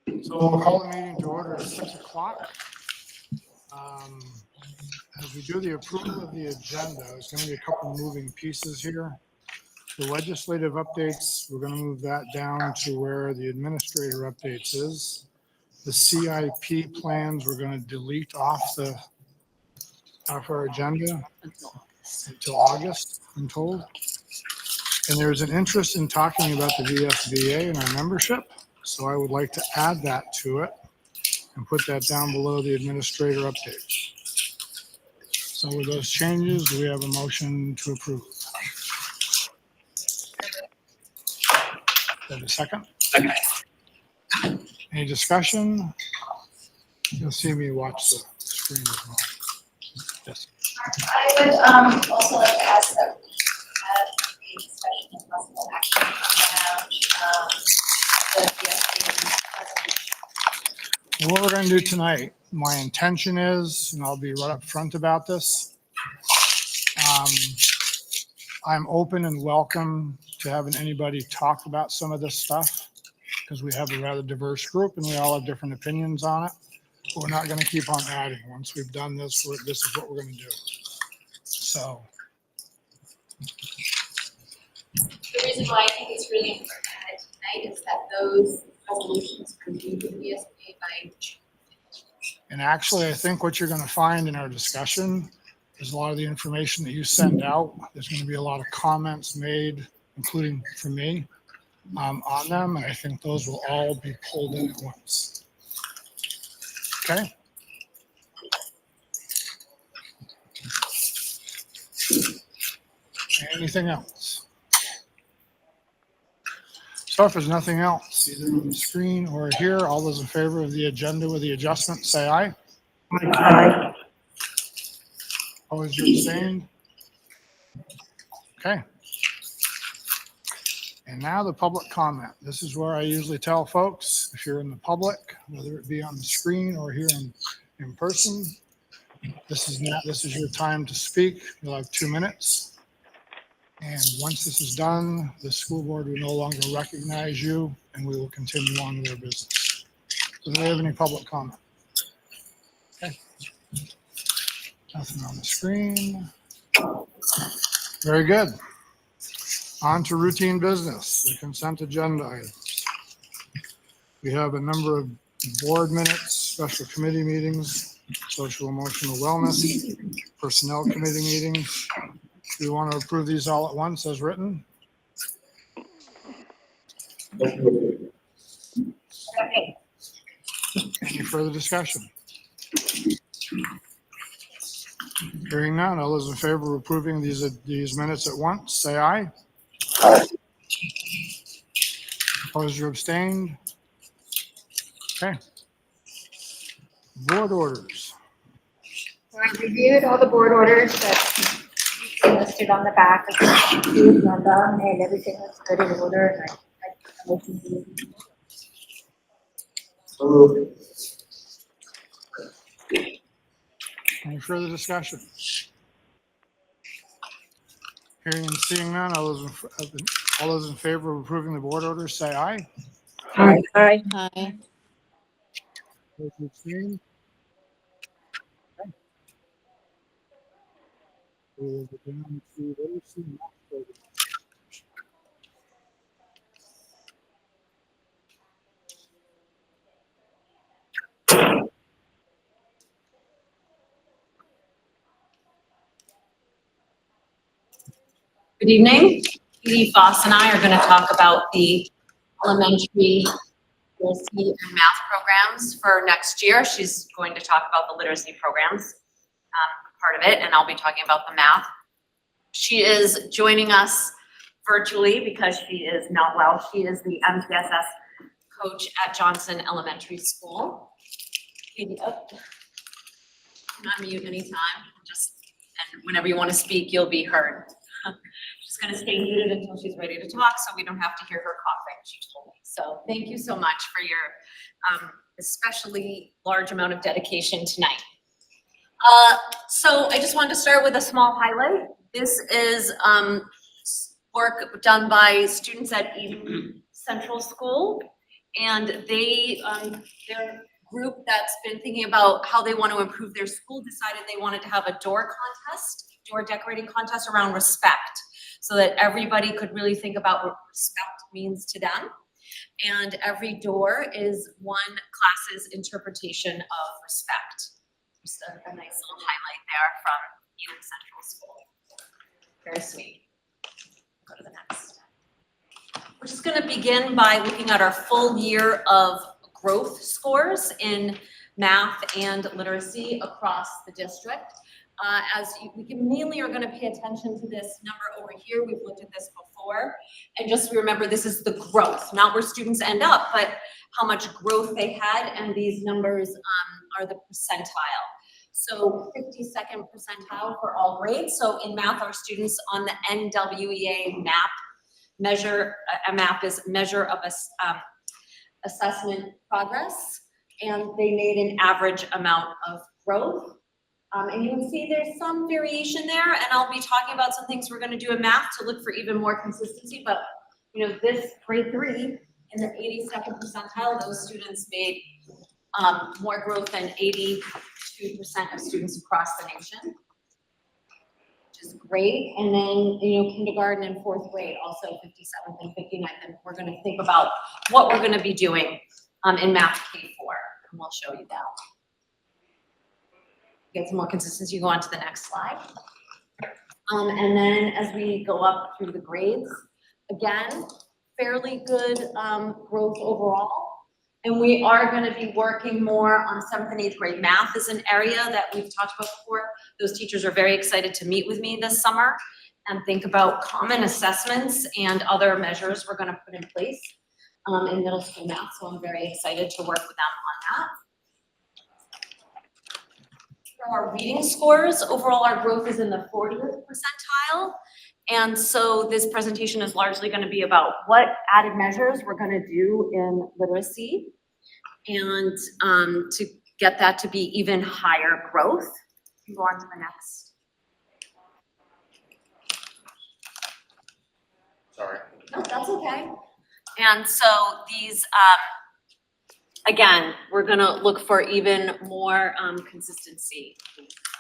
So we'll call the meeting to order at 6 o'clock. As we do the approval of the agenda, there's going to be a couple moving pieces here. The legislative updates, we're going to move that down to where the administrator updates is. The CIP plans, we're going to delete off our agenda until August, I'm told. And there's an interest in talking about the VSBA and our membership. So I would like to add that to it and put that down below the administrator updates. So with those changes, do we have a motion to approve? Have a second? Second. Any discussion? You'll see me watch the screen as well. Yes. I would also like to ask that we have a discussion of possible action around the VSBA presentation. What we're going to do tonight, my intention is, and I'll be right up front about this, I'm open and welcome to having anybody talk about some of this stuff because we have a rather diverse group and we all have different opinions on it. But we're not going to keep on adding. Once we've done this, this is what we're going to do. So. The reason why I think it's really important to have it tonight is that those resolutions are due to the VSBA by June. And actually, I think what you're going to find in our discussion is a lot of the information that you send out. There's going to be a lot of comments made, including from me, on them. And I think those will all be pulled in at once. Okay. Anything else? So if there's nothing else, either on the screen or here, all those in favor of the agenda with the adjustment, say aye. Aye. Opposed or abstained? Okay. And now the public comment. This is where I usually tell folks, if you're in the public, whether it be on the screen or here in person, this is your time to speak. You'll have 2 minutes. And once this is done, the school board will no longer recognize you and we will continue on with our business. So do we have any public comment? Okay. Nothing on the screen. Very good. On to routine business, the consent agenda items. We have a number of board minutes, special committee meetings, social emotional wellness, personnel committee meetings. Do you want to approve these all at once as written? Okay. Any further discussion? Hearing none, all those in favor of approving these minutes at once, say aye. Aye. Opposed or abstained? Okay. Board orders. I reviewed all the board orders that you listed on the back of the agenda, and everything was good in order, and I motion to So Any further discussion? Hearing and seeing none, all those in favor of approving the board orders, say aye. Aye. Aye. Opposed or abstained? Okay. We will go down to literacy and math program. Good evening. Edie Foss and I are going to talk about the elementary literacy and math programs for next year. She's going to talk about the literacy programs, part of it, and I'll be talking about the math. She is joining us virtually because she is not well. She is the MTSS coach at Johnson Elementary School. Katie, oh, you can unmute anytime. And whenever you want to speak, you'll be heard. She's going to stay muted until she's ready to talk so we don't have to hear her coughing, she told me. So thank you so much for your especially large amount of dedication tonight. So I just wanted to start with a small highlight. This is work done by students at Eden Central School. And their group that's been thinking about how they want to improve their school decided they wanted to have a door decorating contest around respect, so that everybody could really think about what respect means to them. And every door is one class's interpretation of respect. Just a nice little highlight there from Eden Central School. Very sweet. Go to the next. We're just going to begin by looking at our full year of growth scores in math and literacy across the district. We mainly are going to pay attention to this number over here. We've looked at this before. And just remember, this is the growth, not where students end up, but how much growth they had. And these numbers are the percentile. So 52nd percentile for all grades. So in math, our students on the NWEA MAP measure, a MAP is measure of assessment progress, and they made an average amount of growth. And you can see there's some variation there, and I'll be talking about some things we're going to do in math to look for even more consistency. But you know, this grade 3 in the 82nd percentile, those students made more growth than 82% of students across the nation, which is great. And then, you know, kindergarten and 4th grade, also 57th and 59th. And we're going to think about what we're going to be doing in math K4, and we'll show you that. Get some more consistency, go on to the next slide. And then as we go up through the grades, again, fairly good growth overall. And we are going to be working more on 7th and 8th grade. Math is an area that we've talked about before. Those teachers are very excited to meet with me this summer and think about common assessments and other measures we're going to put in place in middle school math. So I'm very excited to work with them on that. For our reading scores, overall our growth is in the 40th percentile. And so this presentation is largely going to be about what added measures we're going to do in literacy and to get that to be even higher growth. You can go on to the next. Sorry. No, that's okay. And so these, again, we're going to look for even more consistency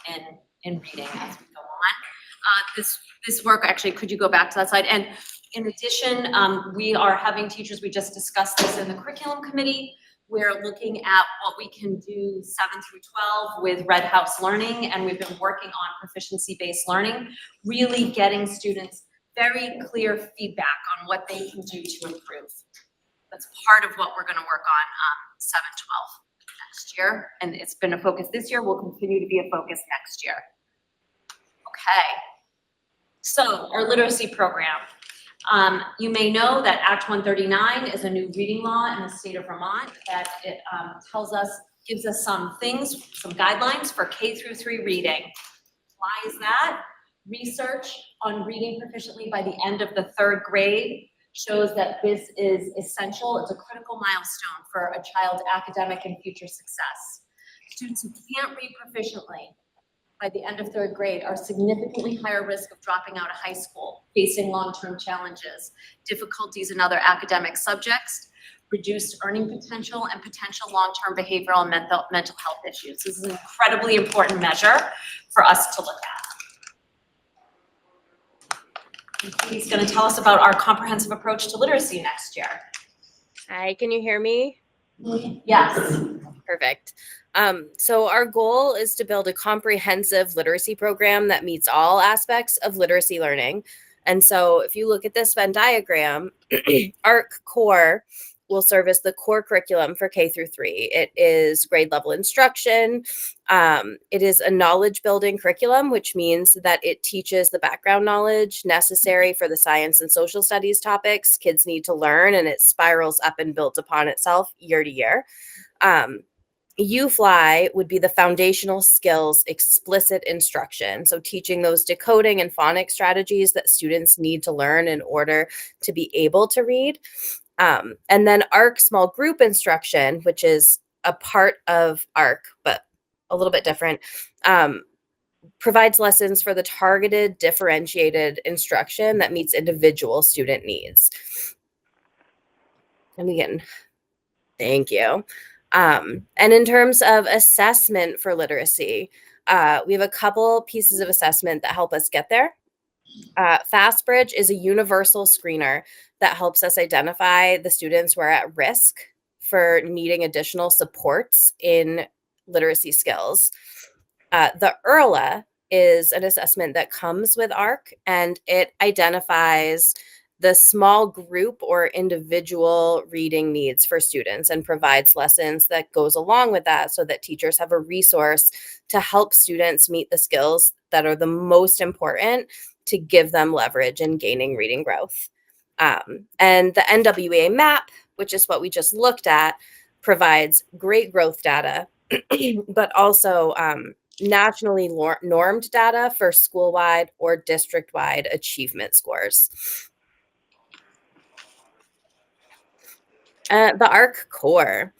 in reading as we go on. This work, actually, could you go back to that slide? And in addition, we are having teachers, we just discussed this in the curriculum committee. We're looking at what we can do 7 through 12 with Red House Learning, and we've been working on proficiency-based learning, really getting students very clear feedback on what they can do to improve. That's part of what we're going to work on 7, 12 next year, and it's been a focus this year, will continue to be a focus next year. Okay. So our literacy program. You may know that Act 139 is a new reading law in the state of Vermont that it gives us some things, some guidelines for K through 3 reading. Why is that? Research on reading proficiently by the end of the 3rd grade shows that this is essential. It's a critical milestone for a child's academic and future success. Students who can't read proficiently by the end of 3rd grade are significantly higher risk of dropping out of high school, facing long-term challenges, difficulties in other academic subjects, reduced earning potential, and potential long-term behavioral and mental health issues. This is an incredibly important measure for us to look at. And Katie's going to tell us about our comprehensive approach to literacy next year. Hi, can you hear me? Yes. Perfect. So our goal is to build a comprehensive literacy program that meets all aspects of literacy learning. And so if you look at this Venn diagram, ARC Core will serve as the core curriculum for K through 3. It is grade level instruction. It is a knowledge building curriculum, which means that it teaches the background knowledge necessary for the science and social studies topics kids need to learn, and it spirals up and builds upon itself year to year. UFly would be the foundational skills explicit instruction. So teaching those decoding and phonics strategies that students need to learn in order to be able to read. And then ARC small group instruction, which is a part of ARC, but a little bit different, provides lessons for the targeted, differentiated instruction that meets individual student needs. And again, Thank you. And in terms of assessment for literacy, we have a couple pieces of assessment that help us get there. FastBridge is a universal screener that helps us identify the students who are at risk for needing additional supports in literacy skills. The ERLA is an assessment that comes with ARC, and it identifies the small group or individual reading needs for students and provides lessons that goes along with that so that teachers have a resource to help students meet the skills that are the most important to give them leverage in gaining reading growth. And the NWEA map, which is what we just looked at, provides great growth data, but also nationally normed data for school-wide or district-wide achievement scores. The ARC core.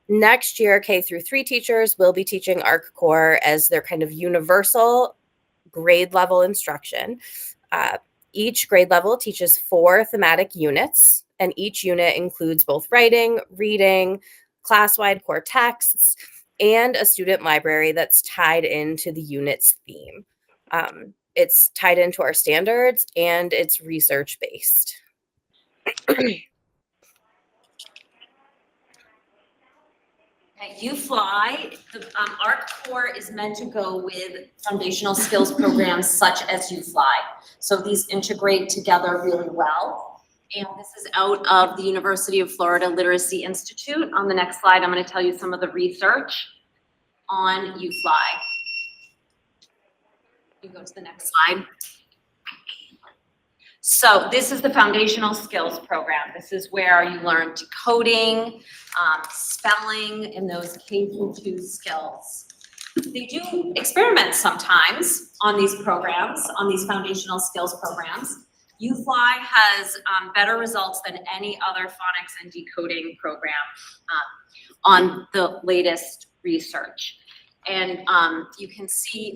Next year, K through 3 teachers will be teaching ARC core as their kind of universal grade level instruction. Each grade level teaches 4 thematic units, and each unit includes both writing, reading, class-wide core texts, and a student library that's tied into the unit's theme. It's tied into our standards, and it's research-based. At UFly, the ARC core is meant to go with foundational skills programs such as UFly. So these integrate together really well. And this is out of the University of Florida Literacy Institute. On the next slide, I'm going to tell you some of the research on UFly. You go to the next slide. So this is the foundational skills program. This is where you learn decoding, spelling, and those K-2 skills. They do experiments sometimes on these programs, on these foundational skills programs. UFly has better results than any other phonics and decoding program on the latest research. And you can see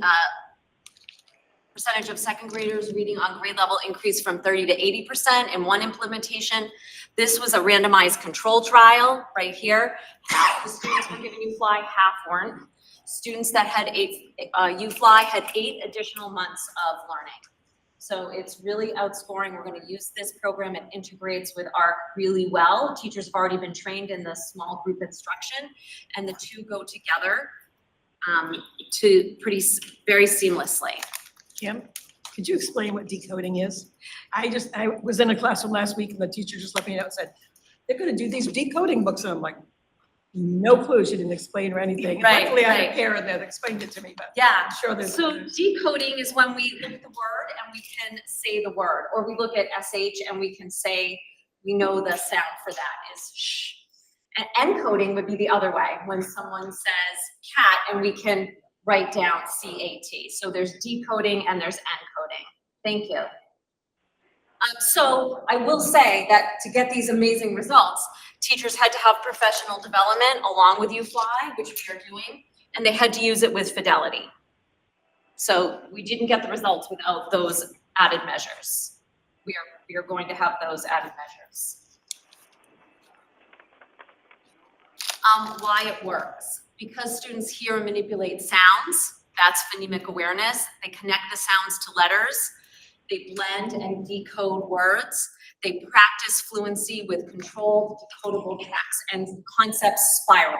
percentage of second graders reading on grade level increased from 30 to 80% in one implementation. This was a randomized control trial right here. Half the students were given UFly, half weren't. Students that had UFly had 8 additional months of learning. So it's really outscoring. We're going to use this program. It integrates with ARC really well. Teachers have already been trained in the small group instruction, and the two go together very seamlessly. Kim, could you explain what decoding is? I was in a classroom last week and the teacher just let me know and said, they're gonna do these decoding books. And I'm like, no clue. She didn't explain or anything. Right, Luckily, I had right. a parent that explained it to me, but Yeah. I'm sure there's. So decoding is when we look at the word and we can say the word, or we look at SH and we can say, we know the sound for that is sh. And encoding would be the other way, when someone says cat and we can write down CAT. So there's decoding and there's encoding. Thank you. So I will say that to get these amazing results, teachers had to have professional development along with UFly, which we are doing, and they had to use it with fidelity. So we didn't get the results without those added measures. We are going to have those added measures. Why it works. Because students hear and manipulate sounds, that's phonemic awareness. They connect the sounds to letters. They blend and decode words. They practice fluency with controlled decodable tracks, and concepts spiral.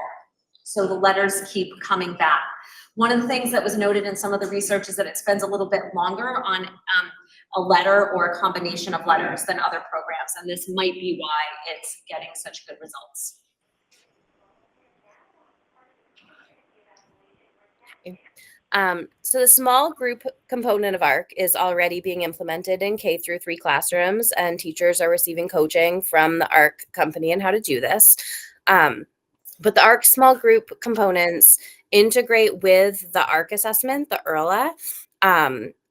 So the letters keep coming back. One of the things that was noted in some of the research is that it spends a little bit longer on a letter or a combination of letters than other programs, and this might be why it's getting such good results. So the small group component of ARC is already being implemented in K through 3 classrooms, and teachers are receiving coaching from the ARC company on how to do this. But the ARC small group components integrate with the ARC assessment, the ERLA,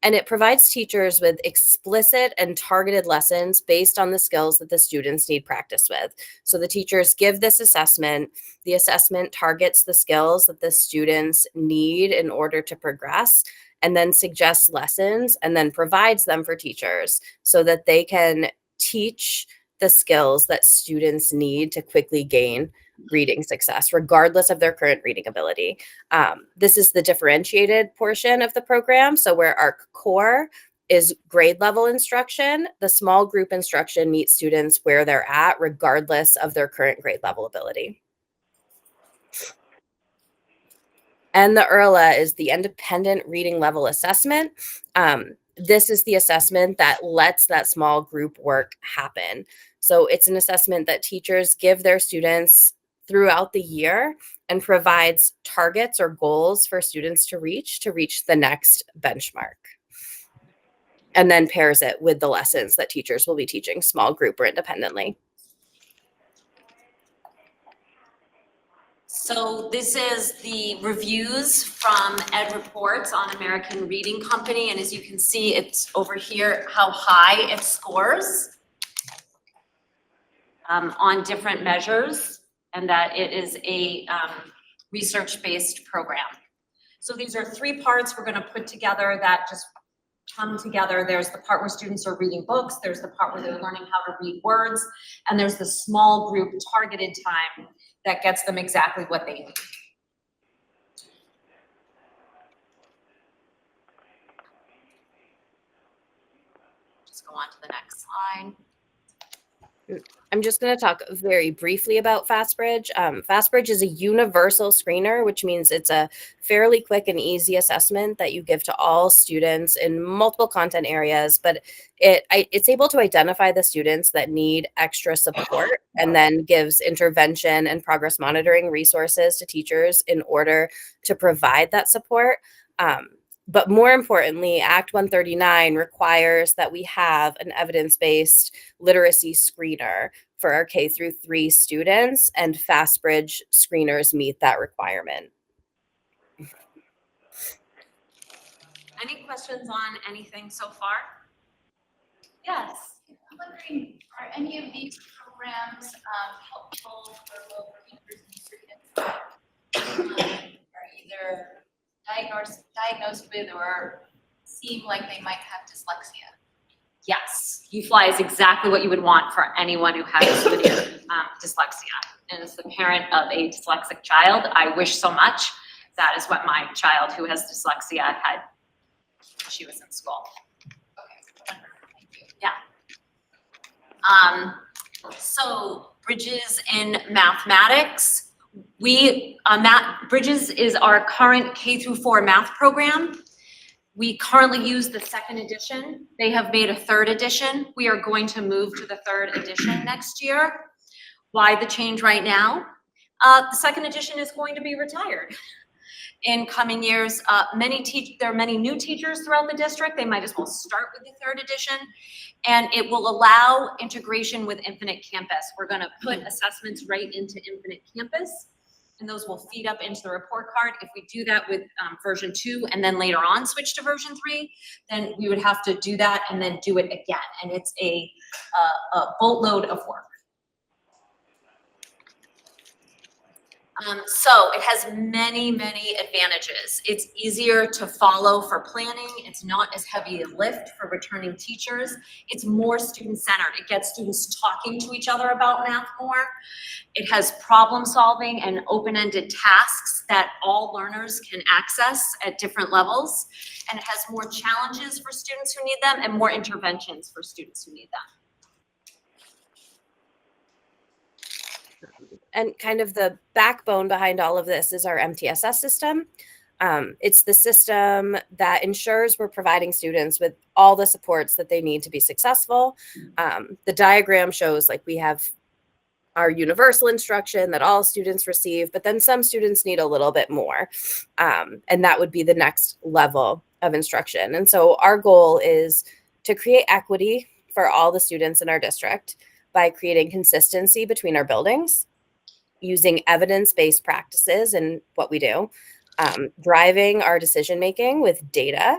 and it provides teachers with explicit and targeted lessons based on the skills that the students need practice with. So the teachers give this assessment. The assessment targets the skills that the students need in order to progress, and then suggests lessons and then provides them for teachers so that they can teach the skills that students need to quickly gain reading success, regardless of their current reading ability. This is the differentiated portion of the program. So where our core is grade level instruction, the small group instruction meets students where they're at, regardless of their current grade level ability. And the IRLA is the independent reading level assessment. This is the assessment that lets that small group work happen. So it's an assessment that teachers give their students throughout the year and provides targets or goals for students to reach the next benchmark. And then pairs it with the lessons that teachers will be teaching, small group or independently. So this is the reviews from Ed Reports on American Reading Company. And as you can see, it's over here how high it scores on different measures, and that it is a research-based program. So these are 3 parts we're going to put together that just come together. There's the part where students are reading books, there's the part where they're learning how to read words, and there's the small group targeted time that gets them exactly what they need. Just go on to the next slide. I'm just going to talk very briefly about FastBridge. FastBridge is a universal screener, which means it's a fairly quick and easy assessment that you give to all students in multiple content areas, but it's able to identify the students that need extra support and then gives intervention and progress monitoring resources to teachers in order to provide that support. But more importantly, Act 139 requires that we have an evidence-based literacy screener for our K through 3 students, and FastBridge screeners meet that requirement. Any questions on anything so far? Yes. I'm wondering, are any of these programs helpful for both teachers and students are either diagnosed with or seem like they might have dyslexia? Yes, UFly is exactly what you would want for anyone who has severe dyslexia. And as the parent of a dyslexic child, I wish so much that is what my child who has dyslexia had when she was in school. Okay, thank you. Yeah. So Bridges in Mathematics. Bridges is our current K through 4 math program. We currently use the 2nd edition. They have made a 3rd edition. We are going to move to the 3rd edition next year. Why the change right now? The 2nd edition is going to be retired in coming years. There are many new teachers throughout the district. They might as well start with the 3rd edition. And it will allow integration with Infinite Campus. We're going to put assessments right into Infinite Campus, and those will feed up into the report card. If we do that with version 2 and then later on switch to version 3, then we would have to do that and then do it again. And it's a boatload of work. So it has many, many advantages. It's easier to follow for planning. It's not as heavy a lift for returning teachers. It's more student-centered. It gets students talking to each other about math more. It has problem solving and open-ended tasks that all learners can access at different levels. And it has more challenges for students who need them and more interventions for students who need them. And kind of the backbone behind all of this is our MTSS system. It's the system that ensures we're providing students with all the supports that they need to be successful. The diagram shows like we have our universal instruction that all students receive, but then some students need a little bit more. And that would be the next level of instruction. And so our goal is to create equity for all the students in our district by creating consistency between our buildings, using evidence-based practices in what we do, driving our decision-making with data,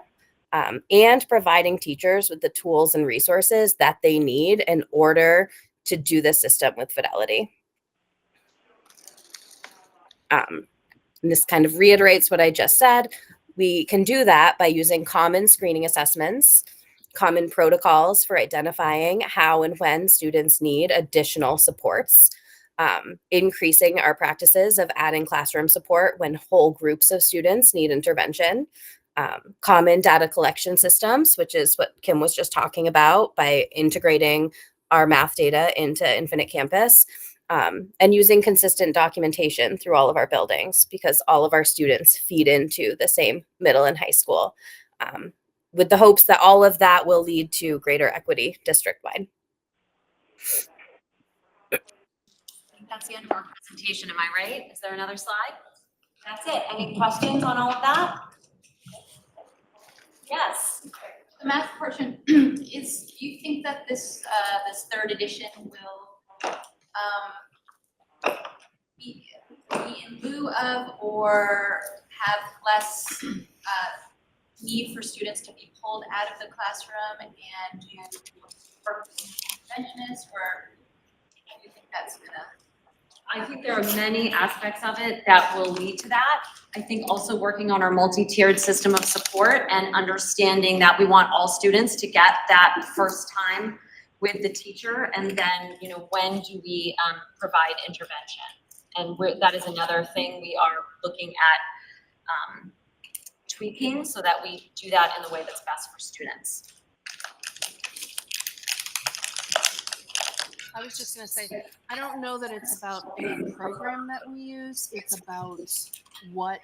and providing teachers with the tools and resources that they need in order to do the system with fidelity. And this kind of reiterates what I just said. We can do that by using common screening assessments, common protocols for identifying how and when students need additional supports, increasing our practices of adding classroom support when whole groups of students need intervention, common data collection systems, which is what Kim was just talking about, by integrating our math data into Infinite Campus, and using consistent documentation through all of our buildings, because all of our students feed into the same middle and high school, with the hopes that all of that will lead to greater equity district-wide. I think that's the end of our presentation. Am I right? Is there another slide? That's it. Any questions on all of that? Yes. The math portion is, do you think that this third edition will be in lieu of or have less need for students to be pulled out of the classroom and do work with interventionists, or do you think that's gonna? I think there are many aspects of it that will lead to that. I think also working on our multi-tiered system of support and understanding that we want all students to get that first time with the teacher, and then, you know, when do we provide intervention? And that is another thing we are looking at tweaking so that we do that in the way that's best for students. I was just gonna say, I don't know that it's about any program that we use. It's about what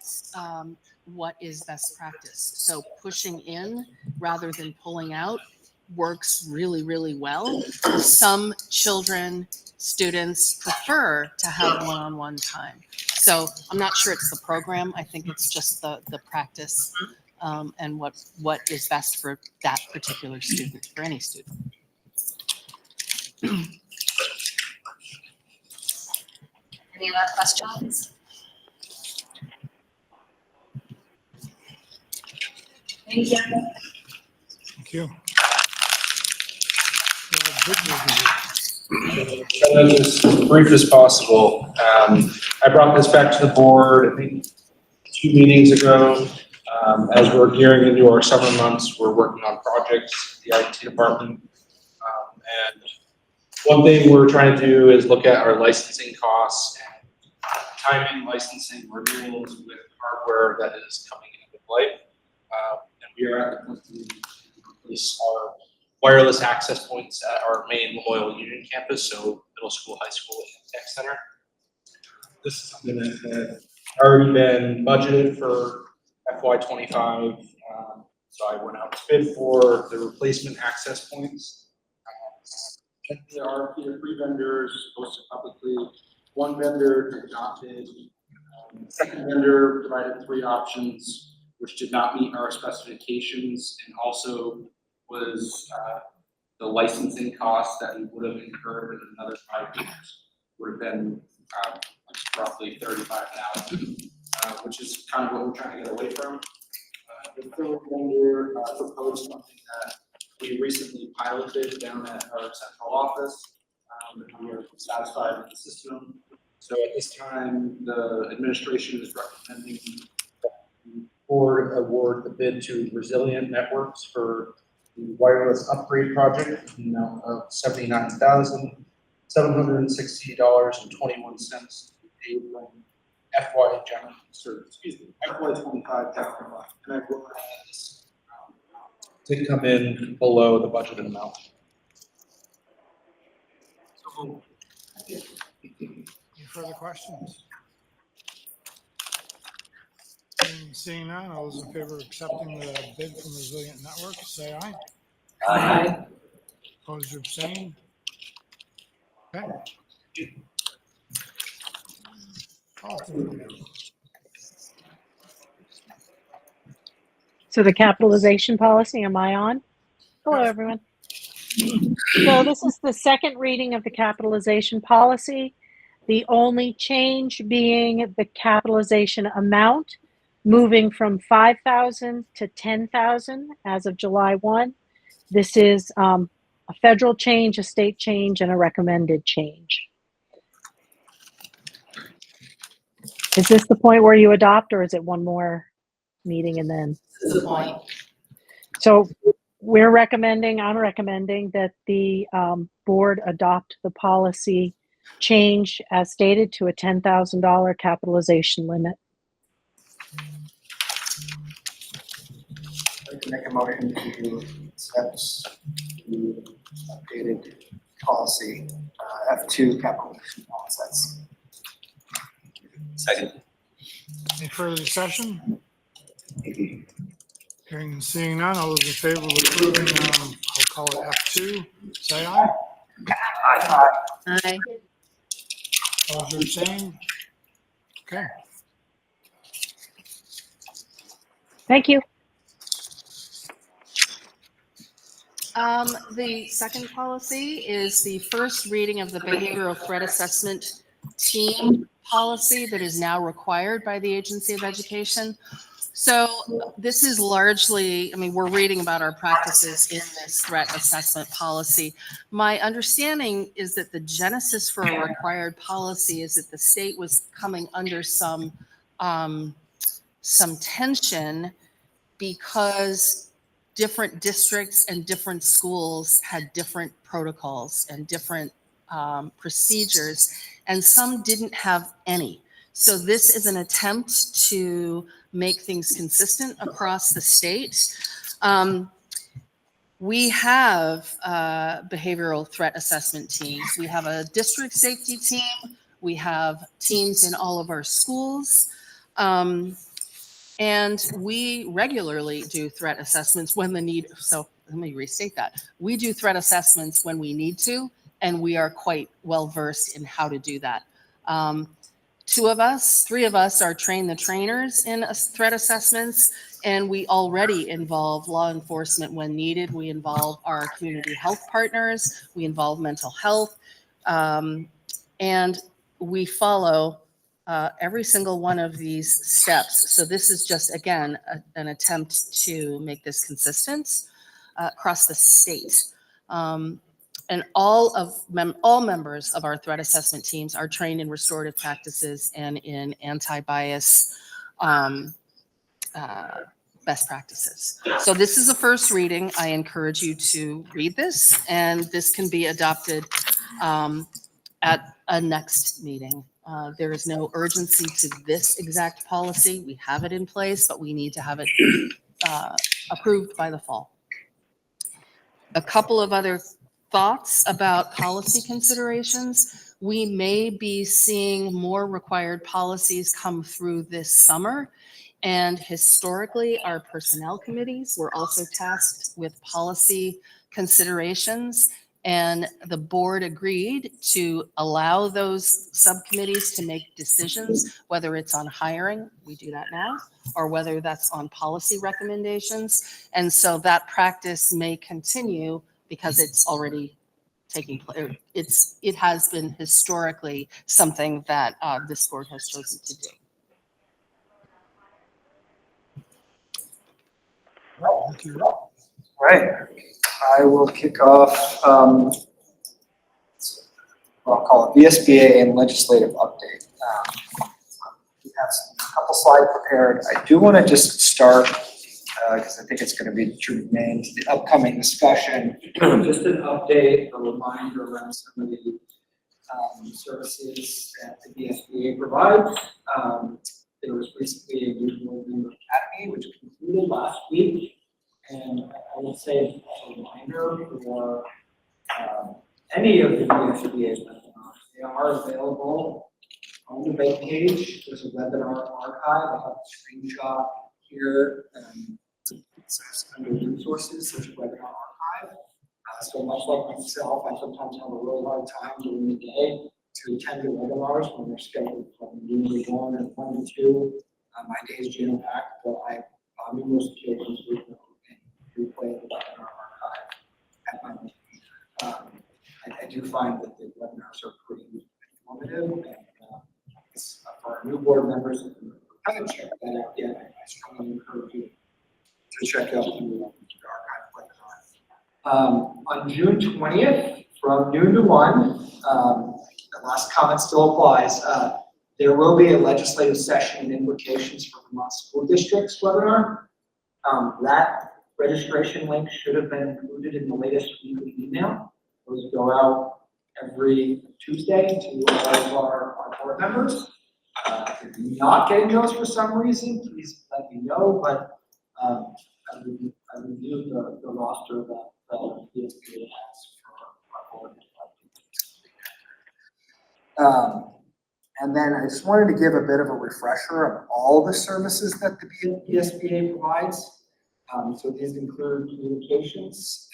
is best practice. So pushing in rather than pulling out works really, really well. Some children, students prefer to have one-on-one time. So I'm not sure it's the program. I think it's just the practice and what is best for that particular student, for any student. Any other questions? Thank you. Thank you. We have a big review. Just as brief as possible. I brought this back to the board, I think, 2 meetings ago. As we're gearing into our summer months, we're working on projects, the IT department. And one thing we're trying to do is look at our licensing costs and timing licensing renewals with hardware that is coming into play. And we are at the point to replace our wireless access points at our main Loyal Union campus, so middle school, high school, and tech center. This is something that had already been budgeted for FY25. So I went out to bid for the replacement access points. There are either 3 vendors posted publicly. One vendor did not bid. The second vendor provided 3 options, which did not meet our specifications, and also was the licensing costs that we would have incurred in another 5 years would have been roughly $35,000, which is kind of what we're trying to get away from. The third vendor proposed something that we recently piloted down at our central office. And we are satisfied with the system. So at this time, the administration is recommending that the board award the bid to Resilient Networks for the wireless upgrade project in the amount of $79,760.21 to be paid from FY25 general fund. And I will add this to come in below the budgeted amount. Any further questions? Seeing none, all those in favor of accepting the bid from Resilient Networks, say aye. Aye. Opposed or abstained? Okay. Policy review. So the capitalization policy, am I on? Hello, everyone. So this is the second reading of the capitalization policy. The only change being the capitalization amount moving from 5,000 to 10,000 as of July 1. This is a federal change, a state change, and a recommended change. Is this the point where you adopt, or is it one more meeting and then? This is the point. So I'm recommending that the board adopt the policy change as stated to a $10,000 capitalization limit. I'd like to make a motion to accept the updated policy, F2 capitalization assets. Second. Any further discussion? Hearing and seeing none, all those in favor of approving, I'll call it F2, say aye. Aye. All those abstained? Okay. Thank you. The second policy is the first reading of the behavioral threat assessment team policy that is now required by the Agency of Education. So this is largely, I mean, we're reading about our practices in this threat assessment policy. My understanding is that the genesis for a required policy is that the state was coming under some tension because different districts and different schools had different protocols and different procedures, and some didn't have any. So this is an attempt to make things consistent across the state. We have behavioral threat assessment teams. We have a district safety team. We have teams in all of our schools. And we regularly do threat assessments when the need, so let me restate that. We do threat assessments when we need to, and we are quite well versed in how to do that. Three of us are train the trainers in threat assessments, and we already involve law enforcement when needed. We involve our community health partners, we involve mental health, and we follow every single one of these steps. So this is just, again, an attempt to make this consistent across the state. And all members of our threat assessment teams are trained in restorative practices and in anti-bias best practices. So this is a first reading. I encourage you to read this, and this can be adopted at a next meeting. There is no urgency to this exact policy. We have it in place, but we need to have it approved by the fall. A couple of other thoughts about policy considerations. We may be seeing more required policies come through this summer. And historically, our personnel committees were also tasked with policy considerations. And the board agreed to allow those subcommittees to make decisions, whether it's on hiring, we do that now, or whether that's on policy recommendations. And so that practice may continue because it's already taking place. It has been historically something that this board has chosen to do. Thank you. Right. I will kick off, I'll call it VSBA and legislative update. We have a couple slides prepared. I do want to just start, because I think it's going to be germane to the upcoming discussion. Just an update, a reminder around some of the services that the VSBA provides. There was recently a Youth Member Academy, which concluded last week. And I will say as a reminder for any of the VSBA webinars, they are available on the web page. There's a webinar archive. I have a screenshot here. It says under resources, there's a webinar archive. So much like myself, I sometimes have a really hard time during the day to attend the webinars when they're scheduled from usually 1 and 1 to 2. My day is jam-packed, but on numerous occasions we can replay the webinar archive at my leisure. I do find that the webinars are pretty informative, and for our new board members who haven't checked that out yet, I strongly encourage you to check out the archive webinar. On June 20th, from noon to 1, the last comment still applies. There will be a legislative session and implications for Vermont school districts webinar. That registration link should have been included in the latest weekly email. Those go out every Tuesday to all of our board members. If you're not getting those for some reason, please let me know, but I reviewed the roster that the BSBA has for our board. And then I just wanted to give a bit of a refresher of all the services that the BSBA provides. So these include communications,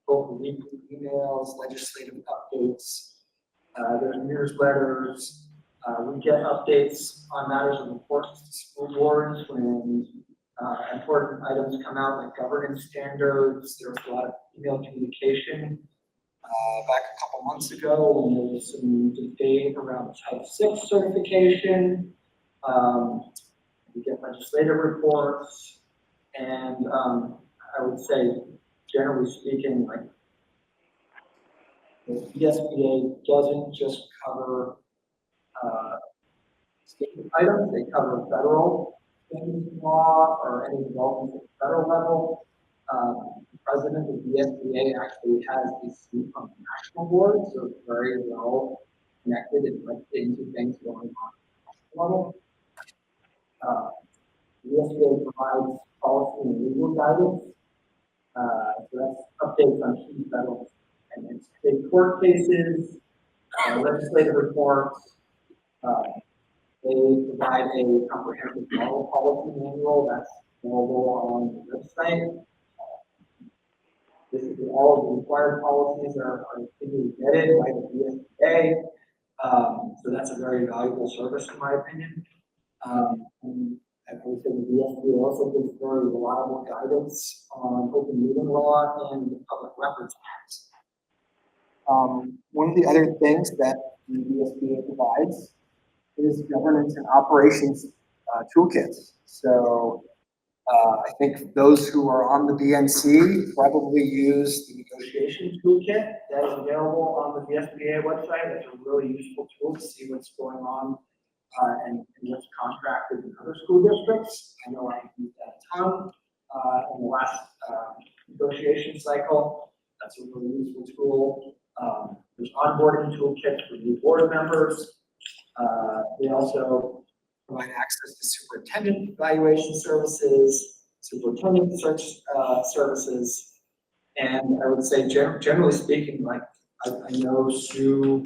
both weekly emails, legislative updates, there's newsletters. We get updates on matters of importance to school boards when important items come out, like governance standards. There was a lot of email communication back a couple months ago when there was some debate around Type 6 certification. We get legislative reports, and I would say, generally speaking, like the BSBA doesn't just cover state items, they cover federal things, law, or any developments at the federal level. The president of the BSBA actually has a seat on the national board, so it's very well connected and plugged into things going on at the national level. The BSBA provides policy and legal guidance. So that's updates on key federal and state court cases, legislative reports. They provide a comprehensive model policy manual that's available on the website. Basically, all of the required policies are legally vetted by the BSBA. So that's a very valuable service, in my opinion. And I would say the BSBA also gives very reliable guidance on open meeting law and the Public Records Act. One of the other things that the BSBA provides is governance and operations toolkits. So I think those who are on the BNC probably use the negotiation toolkit that is available on the BSBA website. It's a really useful tool to see what's going on and what's contracted in other school districts. I know I used that a ton in the last negotiation cycle. That's a really useful tool. There's onboarding toolkits for new board members. They also provide access to superintendent evaluation services, superintendent search services, and I would say generally speaking, like I know Sue,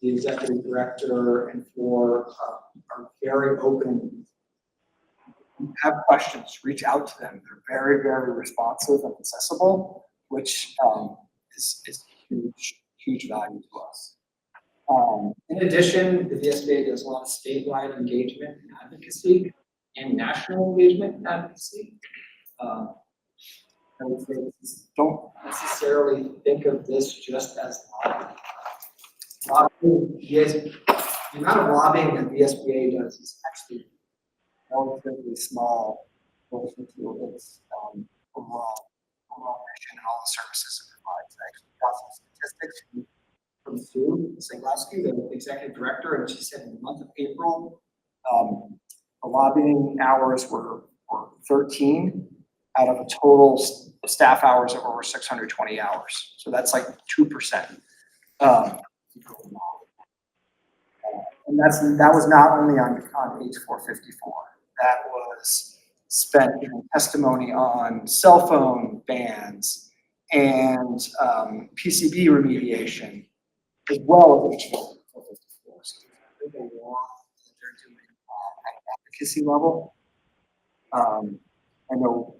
the executive director, and Floor are very open. If you have questions, reach out to them. They're very, very responsive and accessible, which is huge value to us. In addition, the VSBA does a lot of statewide engagement and advocacy and national engagement and advocacy. I would say don't necessarily think of this just as lobbying. The amount of lobbying that the VSBA does is actually relatively small relative to its overall mission and all the services it provides. I actually got some statistics from Sue Seglowski, the executive director, and she said in the month of April, the lobbying hours were 13 out of a total staff hours of over 620 hours. So that's like 2%. And that was not only on H 454. That was spent in testimony on cell phone bans and PCB remediation, as well as H 454. So there's a lot that they're doing at advocacy level. I know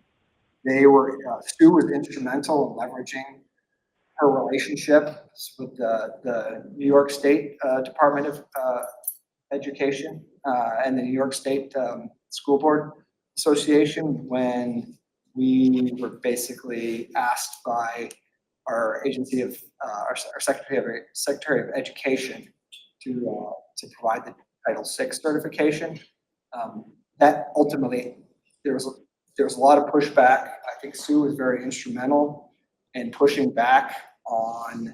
Sue was instrumental in leveraging her relationships with the New York State Department of Education and the New York State School Board Association when we were basically asked by our agency of our Secretary of Education to provide the Title VI certification. That ultimately there was a lot of pushback. I think Sue was very instrumental in pushing back on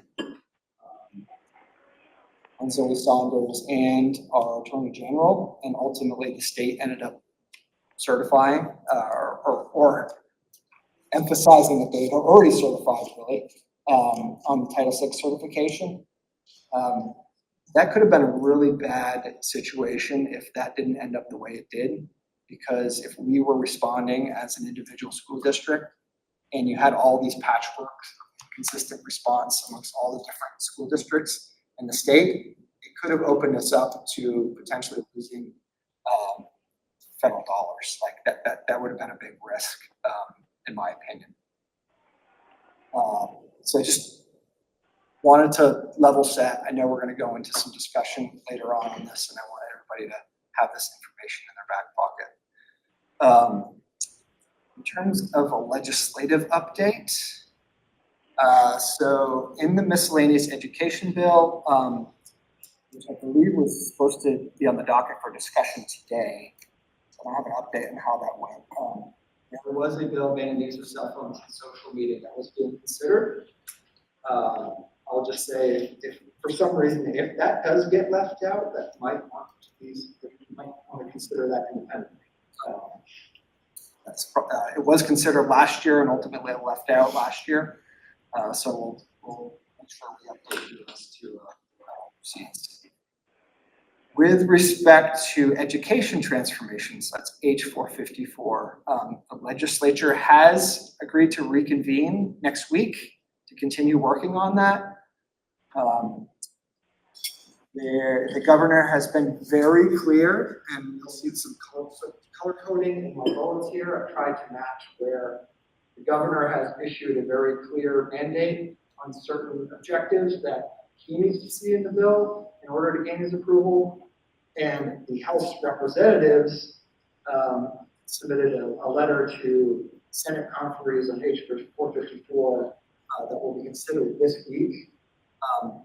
Zoe Saunders and our Attorney General, and ultimately the state ended up certifying or emphasizing that they are already certified, really, on the Title VI certification. That could have been a really bad situation if that didn't end up the way it did. Because if we were responding as an individual school district and you had all these patchwork, consistent response amongst all the different school districts in the state, it could have opened us up to potentially losing federal dollars. Like that would have been a big risk, in my opinion. So I just wanted to level set. I know we're going to go into some discussion later on this, and I want everybody to have this information in their back pocket. In terms of a legislative update, so in the miscellaneous education bill, which I believe was supposed to be on the docket for discussion today, so I don't have an update on how that went. There was a bill banning use of cell phones and social media that was being considered. I'll just say, if for some reason, if that does get left out, that might want to be, you might want to consider that independently. It was considered last year and ultimately it left out last year. So we'll make sure we update you as to proceeds. With respect to education transformations, that's H454, the legislature has agreed to reconvene next week to continue working on that. The governor has been very clear, and you'll see some color coding in my bullets here. I've tried to match where the governor has issued a very clear mandate on certain objectives that he needs to see in the bill in order to gain his approval. And the House representatives submitted a letter to Senate conferees on H454 that will be considered this week.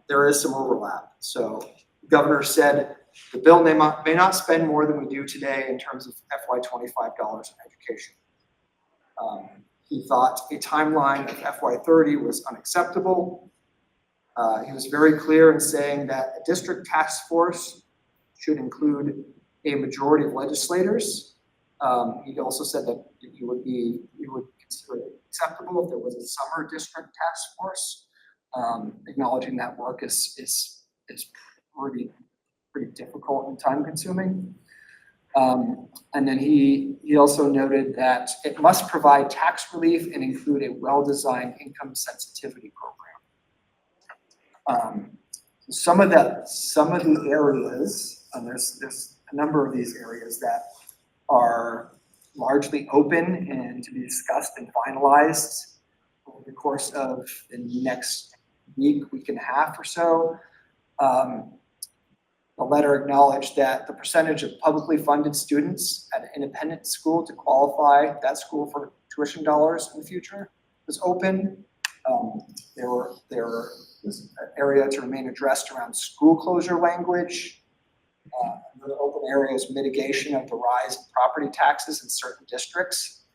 There is some overlap. So the governor said the bill may not spend more than we do today in terms of FY25 dollars in education. He thought a timeline of FY30 was unacceptable. He was very clear in saying that a district task force should include a majority of legislators. He also said that he would consider it acceptable if there was a summer district task force, acknowledging that work is pretty difficult and time consuming. And then he also noted that it must provide tax relief and include a well-designed income sensitivity program. Some of the areas, and there's a number of these areas that are largely open and to be discussed and finalized over the course of the next week and a half or so. The letter acknowledged that the percentage of publicly funded students at an independent school to qualify that school for tuition dollars in the future was open. There was an area to remain addressed around school closure language. Another open area is mitigation of the rise in property taxes in certain districts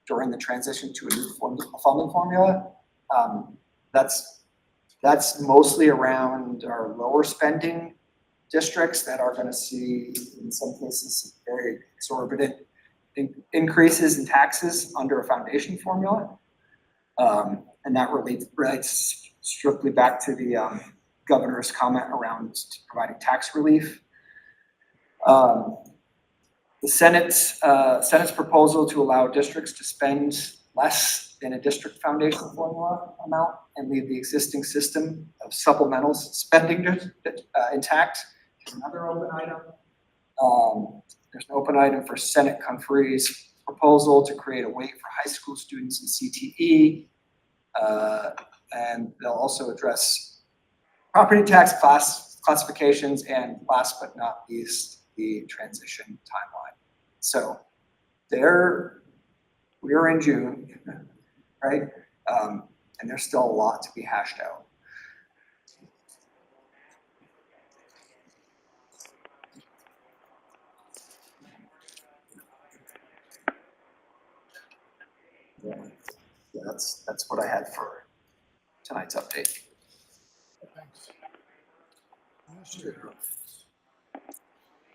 during the transition to a new funding formula. That's mostly around our lower spending districts that are going to see, in some cases, very exorbitant increases in taxes under a foundation formula. And that relates strictly back to the governor's comment around providing tax relief. The Senate's proposal to allow districts to spend less than a district foundation formula amount and leave the existing system of supplemental spending intact is another open item. There's an open item for Senate conferees proposal to create a weight for high school students in CTE. And they'll also address property tax classifications and last but not least, the transition timeline. So we are in June, right? And there's still a lot to be hashed out. Yeah, that's what I had for tonight's update. Thanks. Administrator.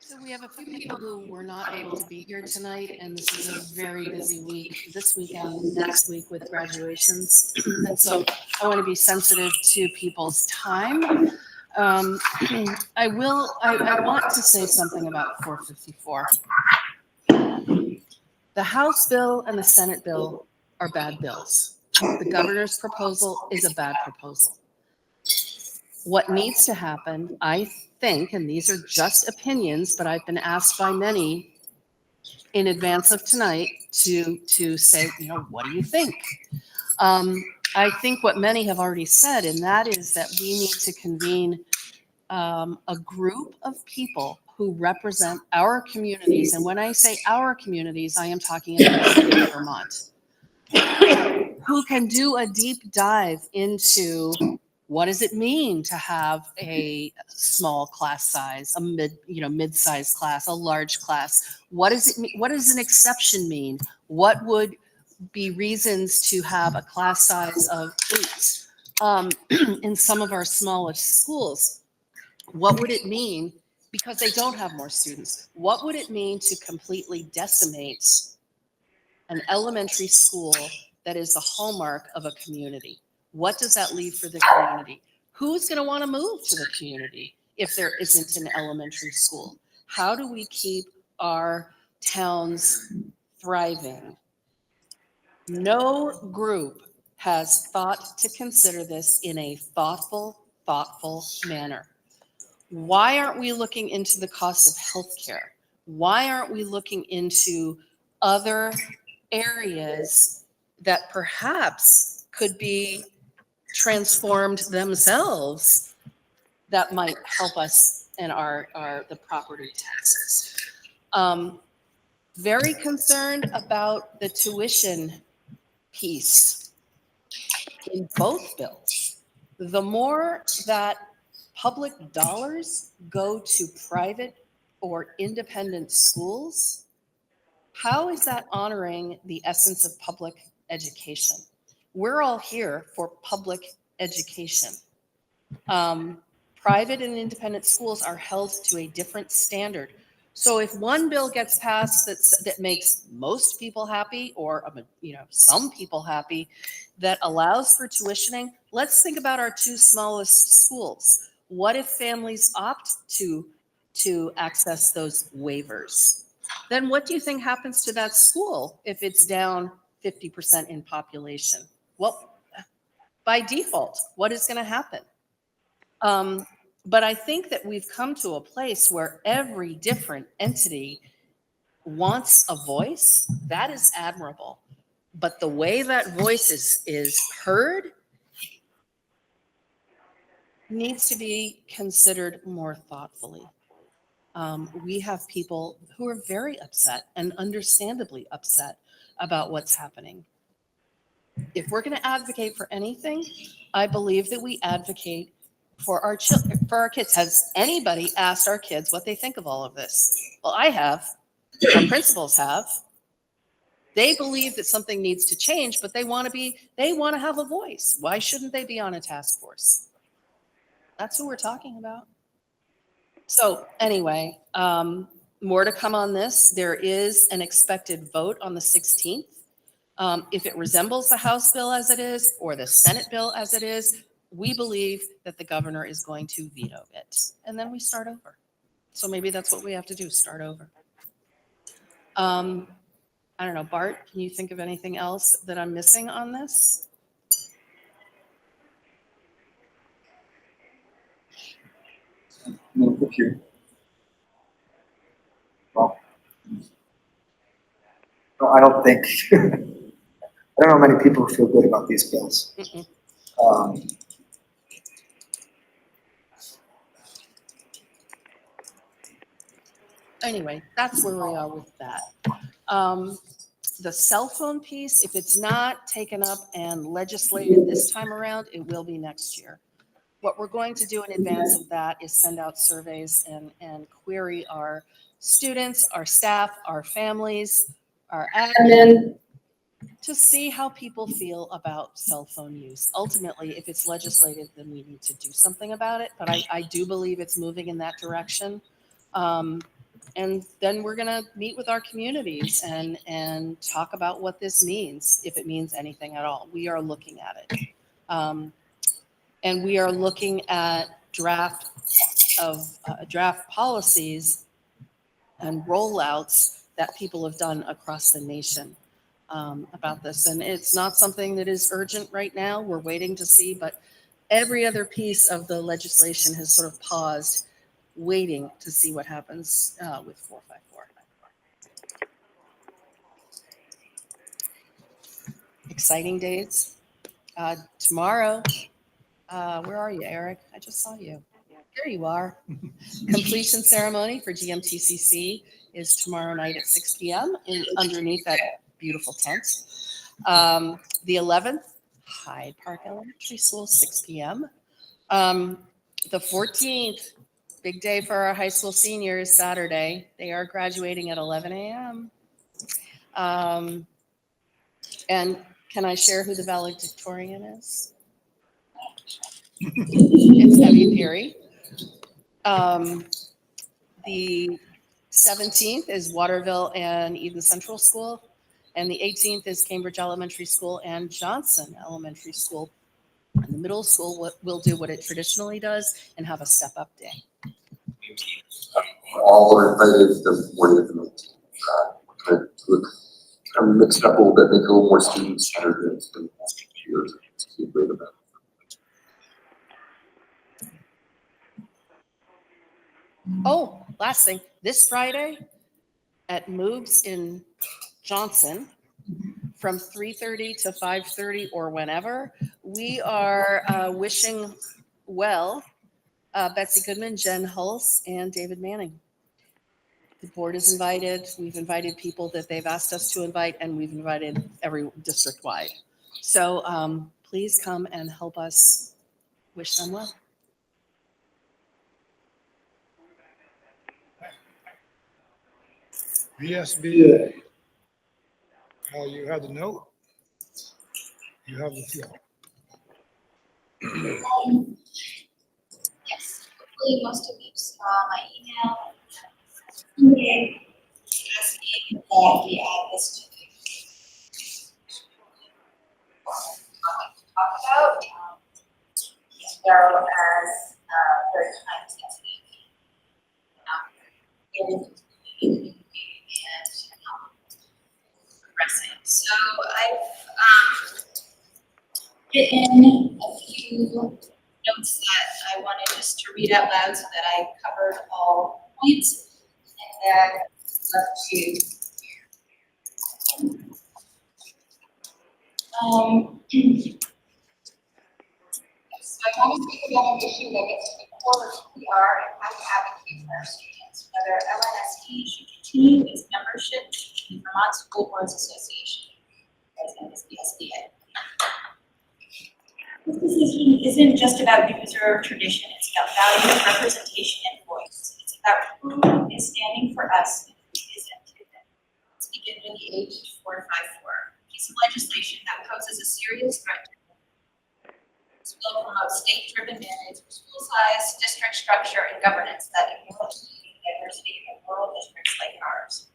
So we have a few people who were not able to be here tonight, and this is a very busy week, this weekend, next week with graduations. And so I want to be sensitive to people's time. I want to say something about 454. The House bill and the Senate bill are bad bills. The governor's proposal is a bad proposal. What needs to happen, I think, and these are just opinions, but I've been asked by many in advance of tonight to say, what do you think? I think what many have already said, and that is that we need to convene a group of people who represent our communities. And when I say our communities, I am talking about the state of Vermont, who can do a deep dive into what does it mean to have a small class size, a mid-sized class, a large class? What does it mean? What does an exception mean? What would be reasons to have a class size of 8 in some of our smallest schools? What would it mean because they don't have more students? What would it mean to completely decimate an elementary school that is the hallmark of a community? What does that leave for the community? Who's going to want to move to the community if there isn't an elementary school? How do we keep our towns thriving? No group has thought to consider this in a thoughtful manner. Why aren't we looking into the cost of healthcare? Why aren't we looking into other areas that perhaps could be transformed themselves that might help us in the property taxes? Very concerned about the tuition piece in both bills. The more that public dollars go to private or independent schools, how is that honoring the essence of public education? We're all here for public education. Private and independent schools are held to a different standard. So if one bill gets passed that makes most people happy, or some people happy, that allows for tuitioning, let's think about our 2 smallest schools. What if families opt to access those waivers? Then what do you think happens to that school if it's down 50% in population? Well, by default, what is going to happen? But I think that we've come to a place where every different entity wants a voice. That is admirable. But the way that voice is heard needs to be considered more thoughtfully. We have people who are very upset and understandably upset about what's happening. If we're going to advocate for anything, I believe that we advocate for our children, for our kids. Has anybody asked our kids what they think of all of this? Well, I have. Our principals have. They believe that something needs to change, but they want to have a voice. Why shouldn't they be on a task force? That's who we're talking about. So anyway, more to come on this. There is an expected vote on the 16th. If it resembles the House bill as it is, or the Senate bill as it is, we believe that the governor is going to veto it. And then we start over. So maybe that's what we have to do, start over. I don't know, Bart, can you think of anything else that I'm missing on this? No, thank you. Well, no, I don't think, I don't know many people who feel good about these bills. Anyway, that's where we are with that. The cell phone piece, if it's not taken up and legislated this time around, it will be next year. What we're going to do in advance of that is send out surveys and query our students, our staff, our families, our admin, to see how people feel about cell phone use. Ultimately, if it's legislated, then we need to do something about it. But I do believe it's moving in that direction. then we're gonna meet with our communities and talk about what this means, if it means anything at all. We are looking at it. And we are looking at draft policies and rollouts that people have done across the nation about this. And it's not something that is urgent right now. We're waiting to see, but every other piece of the legislation has sort of paused, waiting to see what happens with 454. Exciting days. Tomorrow, where are you, Eric? I just saw you. There you are. Completion ceremony for GMTCC is tomorrow night at 6 p.m. Underneath that beautiful tent. The 11th, Hyde Park Elementary School, 6 p.m. The 14th, big day for our high school seniors, Saturday. They are graduating at 11 a.m. And can I share who the valedictorian is? It's Evie Peary. The 17th is Waterville and Eden Central School. And the 18th is Cambridge Elementary School and Johnson Elementary School. And the middle school will do what it traditionally does and have a step-up day. All are invited the morning of the 19th. Kind of mixed up a little bit, make it a little more student-centered than it's been the past few years. It's a great event. Oh, last thing, this Friday at Moog's in Johnson from 3:30 to 5:30 or whenever, we are wishing well Betsy Goodman, Jen Hulse, and David Manning. The board is invited. We've invited people that they've asked us to invite, and we've invited every district-wide. So please come and help us wish them well. VSBA. You have the note. You have the floor. Yes, hopefully most of you saw my email. Asking that we add this to the talk about, as well as very time sensitive. And progressing. So I've written a few notes that I wanted just to read out loud so that I covered all points, and then love to so I want to speak about an issue that gets to the core of who we are and how to advocate for our students, whether LNSU should continue its membership in the Vermont School Boards Association, as in this BSBA. This decision isn't just about user tradition, it's about values, representation, and voice. It's about who is standing for us and who isn't. Let's begin with the H 454, a piece of legislation that poses a serious threat to this will promote state-driven mandates for school size, district structure, and governance that ignore the diversity of rural districts like ours.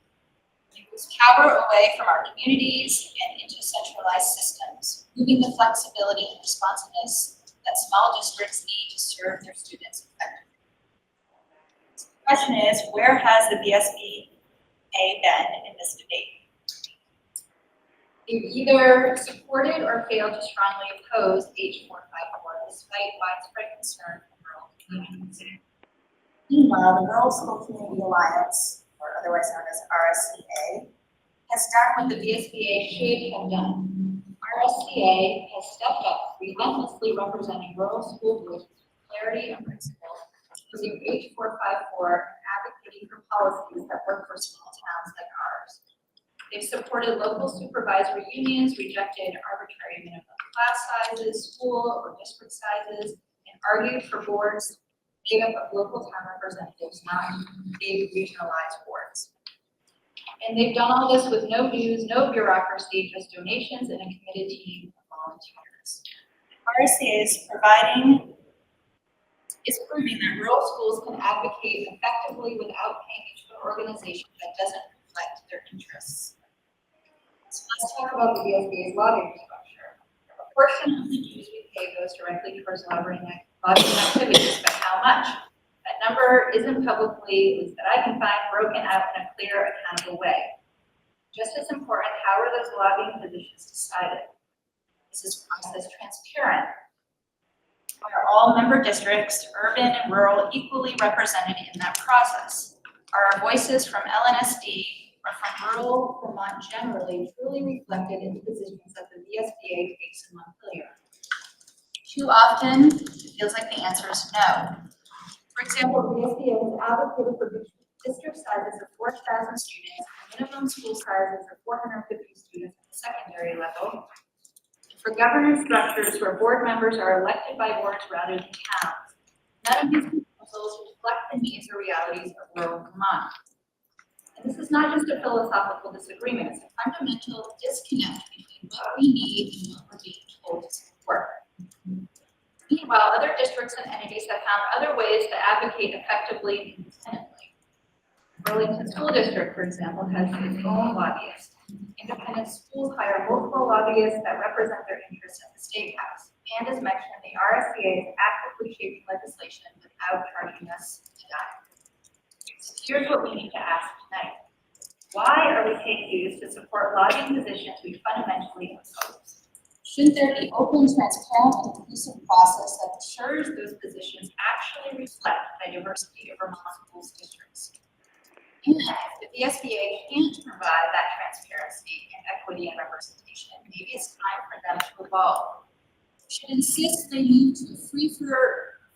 It moves power away from our communities and into centralized systems, moving the flexibility and responsiveness that small districts need to serve their students effectively. So the question is, where has the BSBA been in this debate? They've either supported or failed to strongly oppose H454 despite widespread concern from rural communities. Meanwhile, the Rural School Community Alliance, or otherwise known as RSCA, has done what the BSBA should have done. RSCA has stepped up, relentlessly representing rural school groups with clarity and principle, using H454 and advocating for policies that work for small towns like ours. They've supported local supervisory unions, rejected arbitrary minimum class sizes, school or district sizes, and argued for boards made up of local town representatives, not big regionalized boards. And they've done all this with no dues, no bureaucracy, just donations and a committed team of volunteers. RSA is proving that rural schools can advocate effectively without paying each organization that doesn't reflect their interests. So let's talk about the VSBA's lobbying structure. A portion of the dues we pay goes directly towards lobbying activities, but how much? That number isn't publicly, at least that I can find, broken out in a clear, accountable way. Just as important, how are those lobbying positions decided? Is this process transparent? Are all member districts, urban and rural, equally represented in that process? Are our voices from LNSD or from rural Vermont generally truly reflected in the positions that the VSBA takes in Montpelier? Too often, it feels like the answer is no. For example, the VSBA has advocated for district sizes of 4,000 students, and minimum school sizes of 450 students at the secondary level, for governance structures where board members are elected by boards rather than towns. None of these proposals reflect the needs or realities of rural Vermont. And this is not just a philosophical disagreement, it's a fundamental disconnect between what we need and what we're being told to support. Meanwhile, other districts and entities have found other ways to advocate effectively and independently. Burlington School District, for example, has its own lobbyists. Independent schools hire multiple lobbyists that represent their interests at the State House. And as mentioned, the RSBA is actively shaping legislation without charging us a dime. So here's what we need to ask tonight. Why are we paying dues to support lobbying positions we fundamentally oppose? Shouldn't there be open, transparent, and inclusive process that ensures those positions actually reflect the diversity of Vermont schools districts? And if the VSBA can't provide that transparency and equity and representation, maybe it's time for them to evolve. We should insist they move to a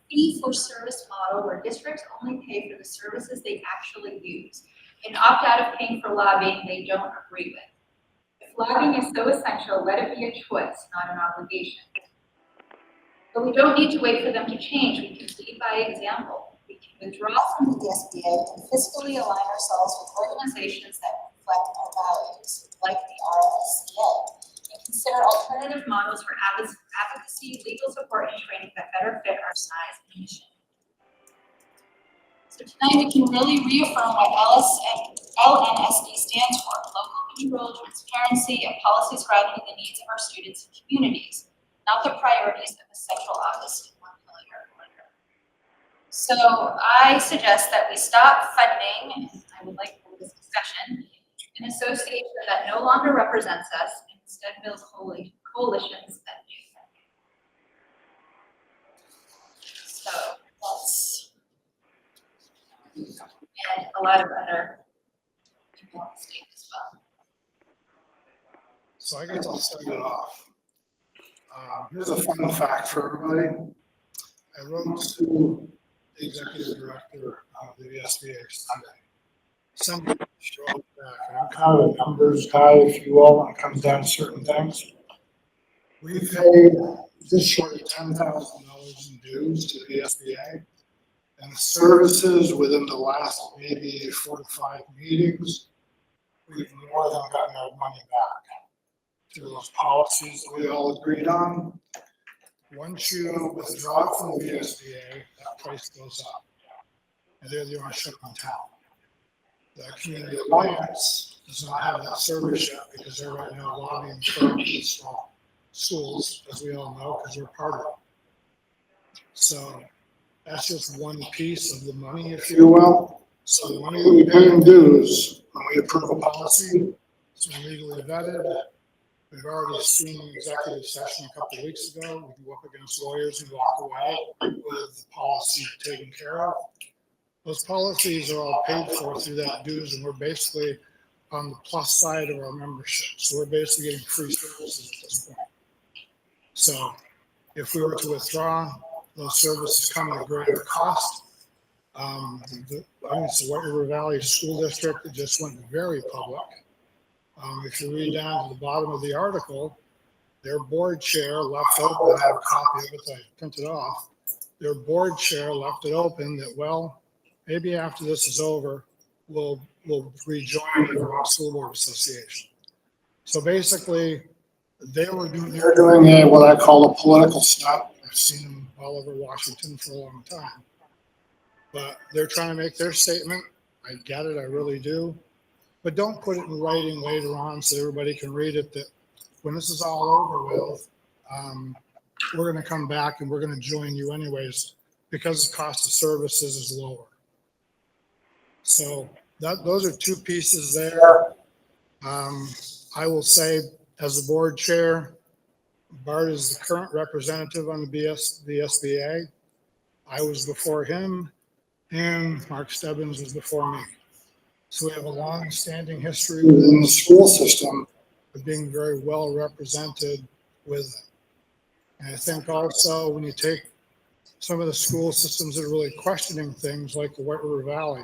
fee-for-service model where districts only pay for the services they actually use and opt out of paying for lobbying they don't agree with. If lobbying is so essential, let it be a choice, not an obligation. But we don't need to wait for them to change. We can lead by example. We can withdraw from the VSBA and fiscally align ourselves with organizations that reflect our values, like the RSBA, and consider alternative models for advocacy, legal support, and training that better fit our size and mission. So tonight we can really reaffirm what LNSD stands for: local control, transparency, and policies grounded in the needs of our students and communities, not the priorities of the central office in Montpelier. So I suggest that we stop funding, and I would like for this discussion, an association that no longer represents us and instead build coalitions that do. So let's, and a lot of other people on the state as well. So I guess I'll start it off. Here's a fun fact for everybody. I wrote to the executive director of the VSBA Sunday showed back, and I'm kind of a numbers guy, if you will, when it comes down to certain things. We paid just short of $10,000 in dues to the VSBA, and the services within the last maybe 4 to 5 meetings, we've more than gotten our money back through those policies that we all agreed on. Once you withdraw from the VSBA, that price goes up. And they're the only ship in town. The Community Alliance does not have that service yet because they're right now lobbying for small schools, as we all know, because we're part of it. So that's just one piece of the money, if you will. So the money that we pay in dues, when we approve a policy, it's been legally vetted. We've already seen an executive session a couple of weeks ago. We can go up against lawyers and walk away with the policy taken care of. Those policies are all paid for through that dues, and we're basically on the plus side of our membership. So we're basically getting free services at this point. So if we were to withdraw, those services come at a greater cost. The White River Valley School District, it just went very public. If you read down to the bottom of the article, their board chair left open, I have a copy of it, I printed off. Their board chair left it open that, well, maybe after this is over, we'll rejoin the Vermont School Board Association. So basically, they're doing what I call a political stunt. I've seen them all over Washington for a long time. But they're trying to make their statement. I get it, I really do. But don't put it in writing later on so everybody can read it, that when this is all over with, we're gonna come back and we're gonna join you anyways, because the cost of services is lower. So those are two pieces there. I will say, as the board chair, Bart is the current representative on the SBA. I was before him, and Mark Stebbins was before me. So we have a long-standing history within the school system of being very well represented with them. And I think also when you take some of the school systems that are really questioning things like the White River Valley,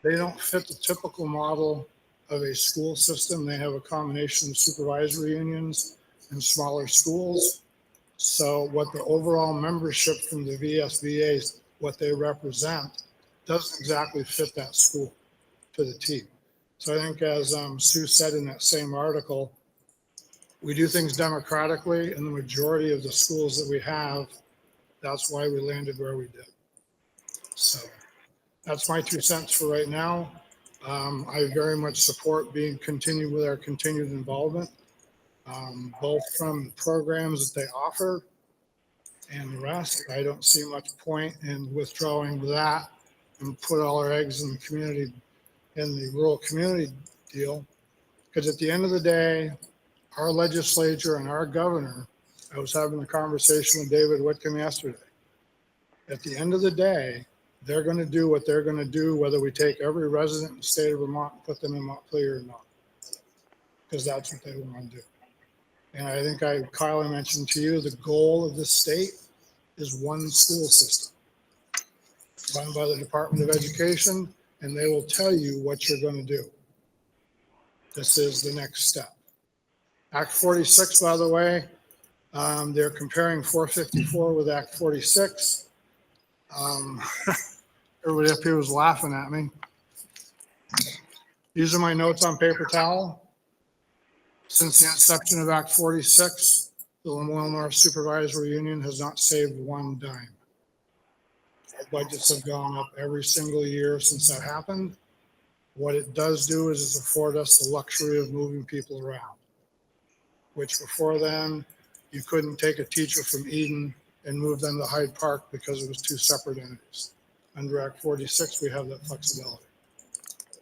they don't fit the typical model of a school system. They have a combination of supervisory unions and smaller schools. So what the overall membership from the VSBA, what they represent, doesn't exactly fit that school to the T. So I think, as Sue said in that same article, we do things democratically, and the majority of the schools that we have, that's why we landed where we did. So that's my 2 cents for right now. I very much support continue with our continued involvement, both from the programs that they offer and the rest. I don't see much point in withdrawing that and put all our eggs in the community, in the rural community deal. Because at the end of the day, our legislature and our governor, I was having a conversation with David Whitcomb yesterday. At the end of the day, they're going to do what they're going to do, whether we take every resident in the state of Vermont and put them in Montpelier or not, because that's what they want to do. And I think Kyle, I mentioned to you, the goal of the state is one school system run by the Department of Education, and they will tell you what you're going to do. This is the next step. Act 46, by the way, they're comparing 454 with Act 46. Everybody up here was laughing at me. These are my notes on paper towel. Since the inception of Act 46, the Lemoyle North Supervisory Union has not saved one dime. Our budgets have gone up every single year since that happened. What it does do is it's afford us the luxury of moving people around, which before then, you couldn't take a teacher from Eden and move them to Hyde Park because it was two separate entities. Under Act 46, we have that flexibility.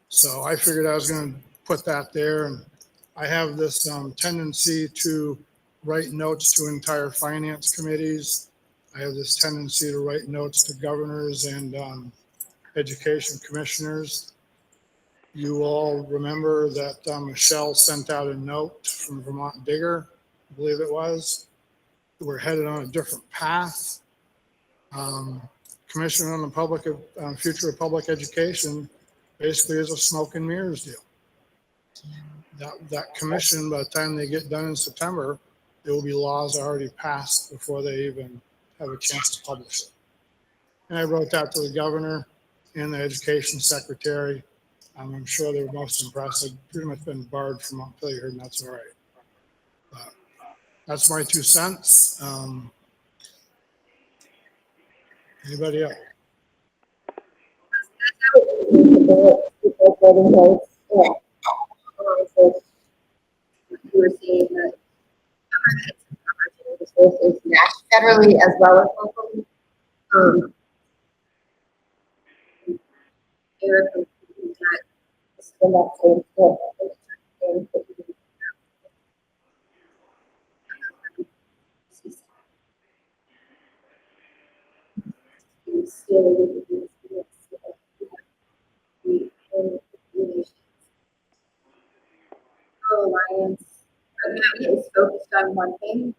So I figured I was going to put that there, and I have this tendency to write notes to entire finance committees. I have this tendency to write notes to governors and education commissioners. You all remember that Michelle sent out a note from Vermont Digger, I believe it was. We're headed on a different path. Commission on the Future of Public Education basically is a smoke and mirrors deal. That commission, by the time they get done in September, there will be laws already passed before they even have a chance to publish it. And I wrote that to the governor and the education secretary. I'm sure they were most impressed. I've pretty much been barred from Montpelier, and that's all right. But that's my 2 cents. Anybody else? You were saying that resources matched federally as well as locally. Alliance is focused on one thing.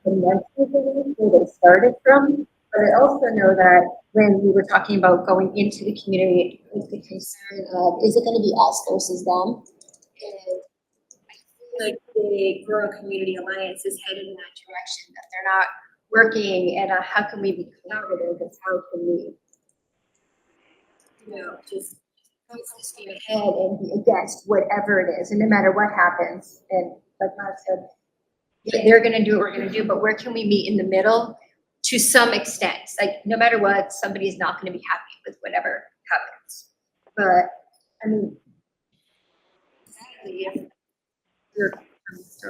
And that's where they started from. But I also know that when we were talking about going into the community, it was the concern of, is it going to be us versus them? And I feel like the Rural Community Alliance is headed in that direction, that they're not working and how can we be collaborative, and how can we, just stay ahead and be against whatever it is, and no matter what happens. And like Mark said, yeah, they're going to do what we're going to do, but where can we meet in the middle to some extent. Like, no matter what, somebody's not gonna be happy with whatever happens. But, I mean, exactly, if you're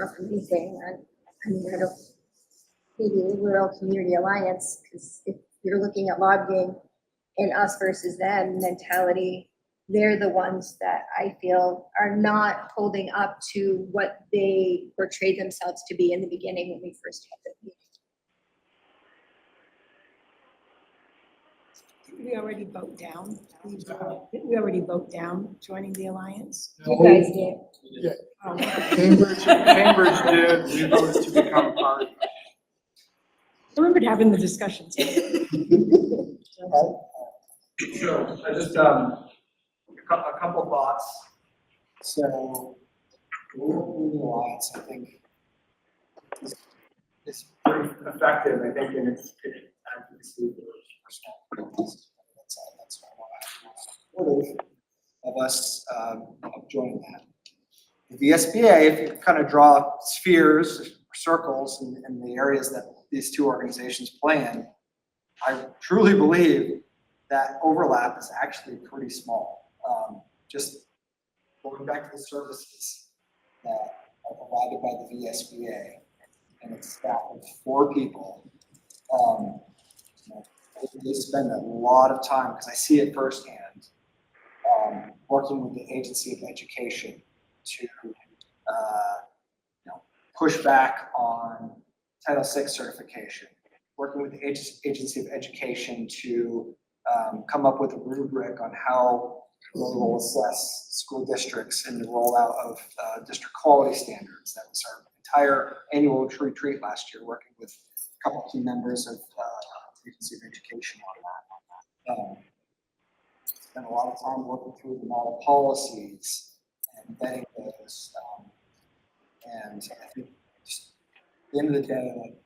off anything, I mean, I don't, maybe we're all community alliance, because if you're looking at lobbying and us versus them mentality, they're the ones that I feel are not holding up to what they portrayed themselves to be in the beginning when we first had the meeting. Did we already vote down? Did we already vote down joining the alliance? You guys did. Yeah, Oh, Cambridge did, we voted to become part. I remembered having the discussions. So I just, a couple thoughts. So, Rural Community Alliance, I think, is pretty effective, I think, in its advocacy for small business. That's why I'm supportive of us joining that. The VSBA, if you kind of draw spheres, circles in the areas that these two organizations play in, I truly believe that overlap is actually pretty small. Just going back to the services that are provided by the VSBA and its staff of 4 people, they spend a lot of time, because I see it firsthand, working with the Agency of Education to push back on Title VI certification, working with the Agency of Education to come up with a rubric on how they will assess school districts in the rollout of district quality standards. That was our entire annual retreat last year, working with a couple key members of the Agency of Education on that. Spent a lot of time working through the model policies and vetting those. And I think just at the end of the day, like,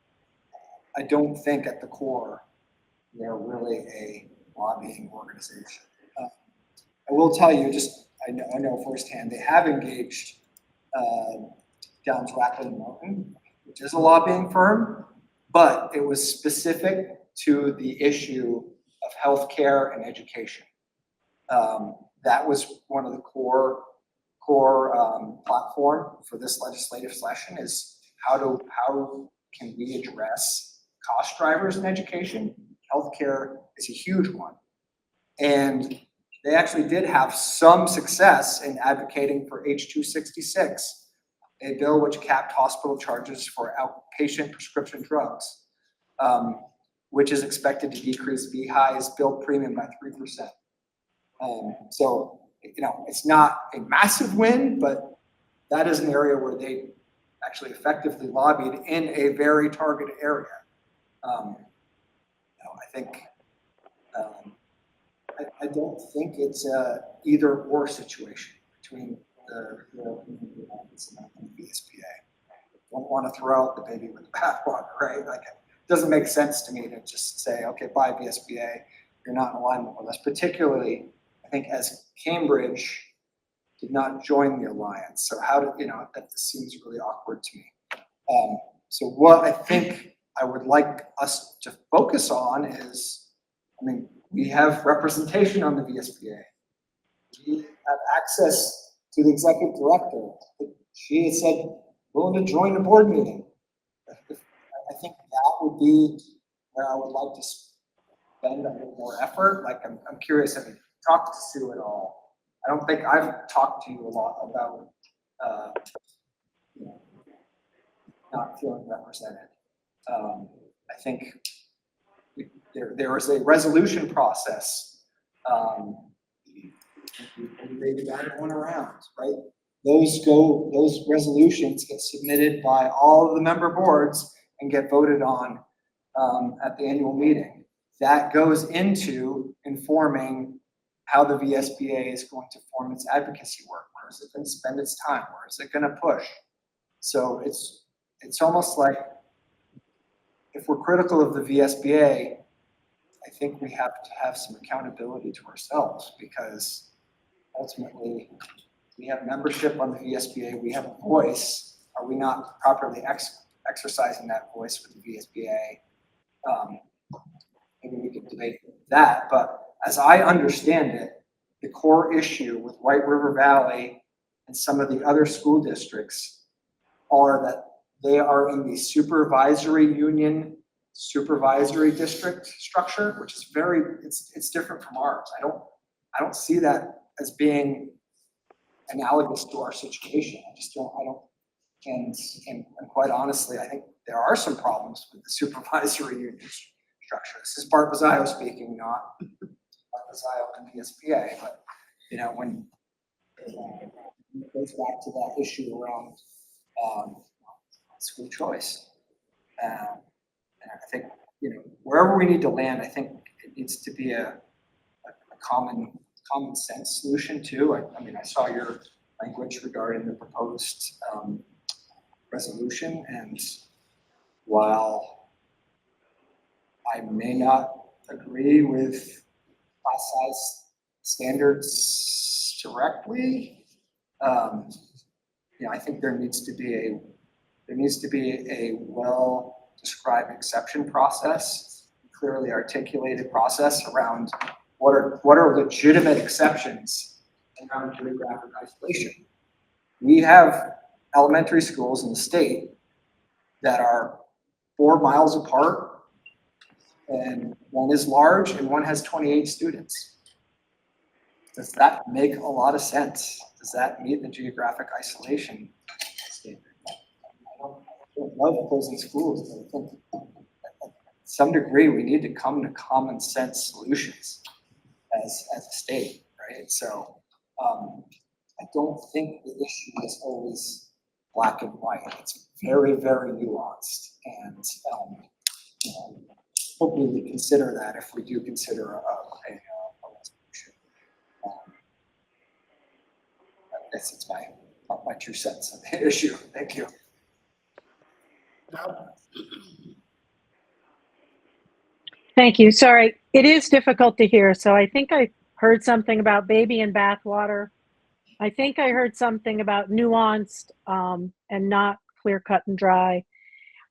I don't think at the core they're really a lobbying organization. I will tell you, just I know firsthand, they have engaged down to Rackland Mountain, which is a lobbying firm, but it was specific to the issue of healthcare and education. That was one of the core platform for this legislative session is how can we address cost drivers in education? Healthcare is a huge one. And they actually did have some success in advocating for H.266, a bill which capped hospital charges for outpatient prescription drugs, which is expected to decrease VHI's bill premium by 3%. So, it's not a massive win, but that is an area where they actually effectively lobbied in a very targeted area. I think I don't think it's a either or situation between the Community Alliance and the VSBA. Don't want to throw out the baby with the bathwater, right? Like, it doesn't make sense to me to just say, okay, bye VSBA, you're not in alignment with us. Particularly, I think as Cambridge did not join the alliance, so how did that this seems really awkward to me. So what I think I would like us to focus on is, we have representation on the VSBA. We have access to the executive director. She has said willing to join the board meeting. I think that would be where I would like to spend a little more effort. Like, I'm curious, have you talked to Sue at all? I don't think I've talked to you a lot about not feeling represented. I think there is a resolution process. Maybe that one around, right? Those resolutions get submitted by all of the member boards and get voted on at the annual meeting. That goes into informing how the VSBA is going to form its advocacy work. Where is it going to spend its time? Where is it going to push? So it's almost like, if we're critical of the VSBA, I think we have to have some accountability to ourselves, because ultimately we have membership on the VSBA, we have a voice. Are we not properly exercising that voice with the VSBA? Maybe we could debate that, but as I understand it, the core issue with White River Valley and some of the other school districts are that they are in the supervisory union, supervisory district structure, which is it's different from ours. I don't see that as being analogous to our situation. And quite honestly, I think there are some problems with the supervisory union structure. This is Bart Bazzaio speaking, not Bart Bazzaio and the SBA, but when it goes back to that issue around school choice. And I think, wherever we need to land, I think it needs to be a common sense solution too. I mean, I saw your language regarding the proposed resolution, and while I may not agree with class size standards directly, I think there needs to be a well-described exception process, clearly articulated process around what are legitimate exceptions around geographic isolation. We have elementary schools in the state that are 4 miles apart, and one is large and one has 28 students. Does that make a lot of sense? Does that meet the geographic isolation standard? I don't love closing schools, but I think to some degree we need to come to common sense solutions as a state, right? So I don't think the issue is always black and white. It's very, very nuanced, and hopefully we consider that if we do consider a resolution. It's my 2 cents on the issue. Thank you. Thank you. Sorry, it is difficult to hear. So I think I heard something about baby and bathwater. I think I heard something about nuanced and not clear cut and dry.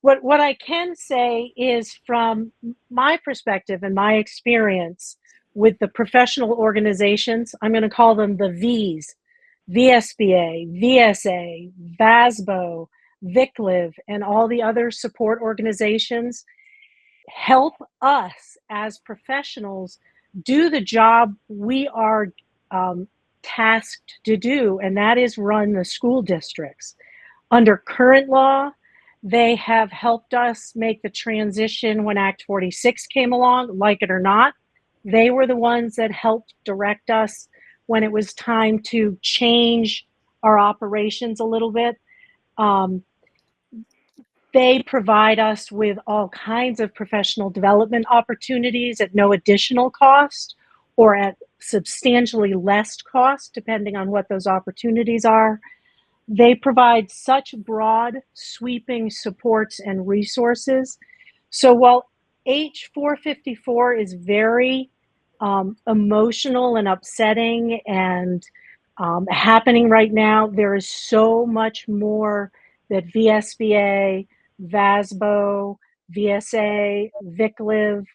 What I can say is, from my perspective and my experience with the professional organizations, I'm going to call them the V's, VSBA, VSA, VASBO, VICLIV, and all the other support organizations help us as professionals do the job we are tasked to do, and that is run the school districts. Under current law, they have helped us make the transition when Act 46 came along, like it or not. They were the ones that helped direct us when it was time to change our operations a little bit. They provide us with all kinds of professional development opportunities at no additional cost or at substantially less cost, depending on what those opportunities are. They provide such broad, sweeping supports and resources. So while H454 is very emotional and upsetting and happening right now, there is so much more that VSBA, VASBO, VSA, VICLIV,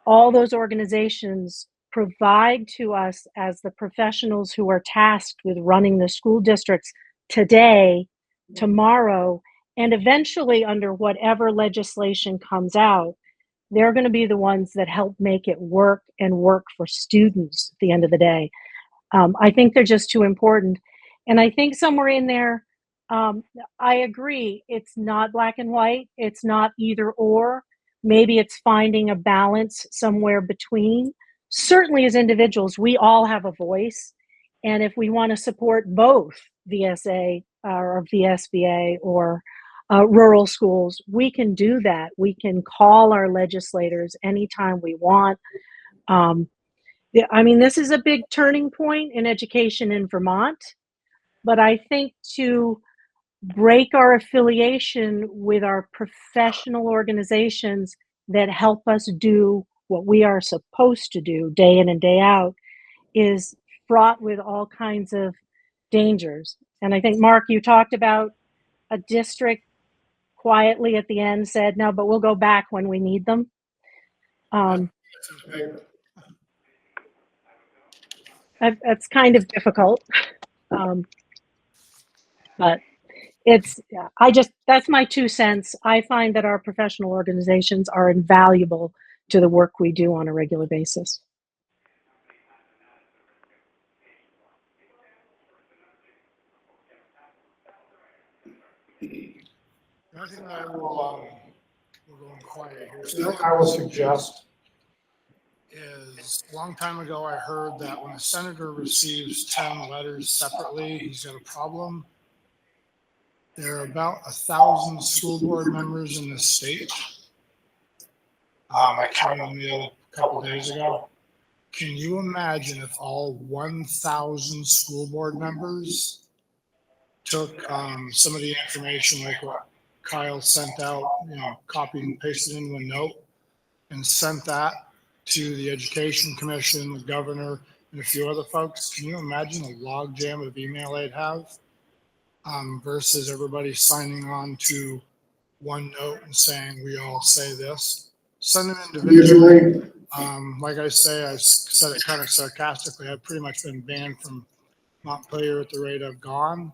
all those organizations provide to us as the professionals who are tasked with running the school districts today, tomorrow, and eventually under whatever legislation comes out. They're going to be the ones that help make it work and work for students at the end of the day. I think they're just too important. And I think somewhere in there, I agree, it's not black and white. It's not either or. Maybe it's finding a balance somewhere between. Certainly as individuals, we all have a voice. And if we want to support both VSA or VSBA or rural schools, we can do that. We can call our legislators anytime we want. I mean, this is a big turning point in education in Vermont, but I think to break our affiliation with our professional organizations that help us do what we are supposed to do day in and day out is fraught with all kinds of dangers. And I think, Mark, you talked about a district quietly at the end said, no, but we'll go back when we need them. That's kind of difficult. But it's, that's my 2 cents. I find that our professional organizations are invaluable to the work we do on a regular basis. The only thing that I will, we're going quiet here. So I will suggest is a long time ago, I heard that when a senator receives 10 letters separately, he's got a problem. There are about 1,000 school board members in the state. I counted them a couple days ago. Can you imagine if all 1,000 school board members took some of the information like what Kyle sent out, copied and pasted into a note and sent that to the Education Commission, the governor, and a few other folks? Can you imagine a log jam of email they'd have versus everybody signing on to one note and saying, we all say this? Send them individually. Like I say, I said it kind of sarcastically, I've pretty much been banned from Montpelier at the rate I've gone.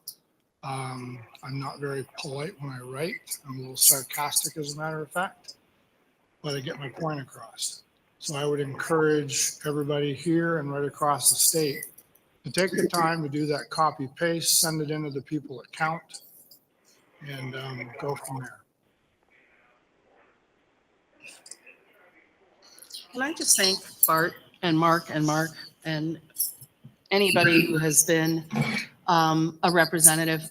I'm not very polite when I write. I'm a little sarcastic, as a matter of fact, but I get my point across. So I would encourage everybody here and right across the state to take the time to do that copy paste, send it into the people that count, and go from there. Can I just thank Bart and Mark and anybody who has been a representative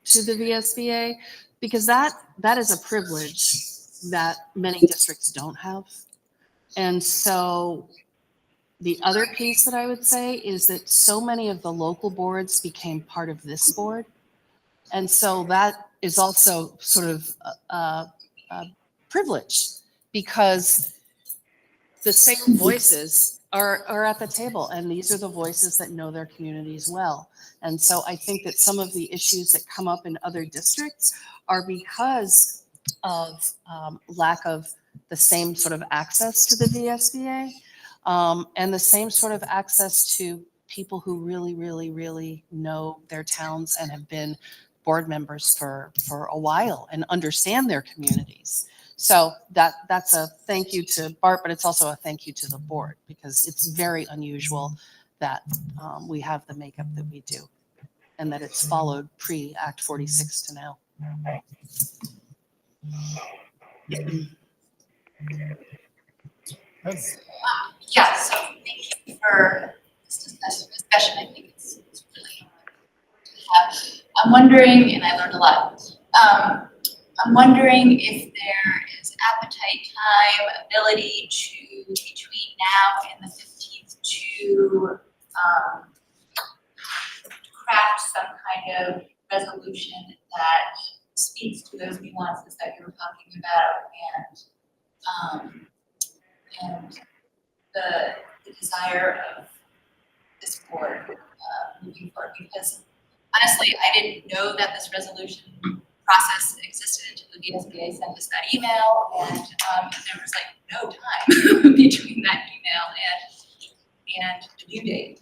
to the VSBA, because that is a privilege that many districts don't have. And so the other piece that I would say is that so many of the local boards became part of this board. And so that is also sort of a privilege, because the same voices are at the table, and these are the voices that know their communities well. And so I think that some of the issues that come up in other districts are because of lack of the same sort of access to the VSBA and the same sort of access to people who really, really, really know their towns and have been board members for a while and understand their communities. So that's a thank you to Bart, but it's also a thank you to the board, because it's very unusual that we have the makeup that we do, and that it's followed pre-Act 46 to now. Yeah, so thank you for this discussion. I think it's really to have. I'm wondering, and I learned a lot. I'm wondering if there is appetite, time, ability to, between now and the 15th, to craft some kind of resolution that speaks to those nuances that you were talking about, and the desire of this board moving forward. Because honestly, I didn't know that this resolution process existed until the VSBA sent us that email, and there was like no time between that email and the due date.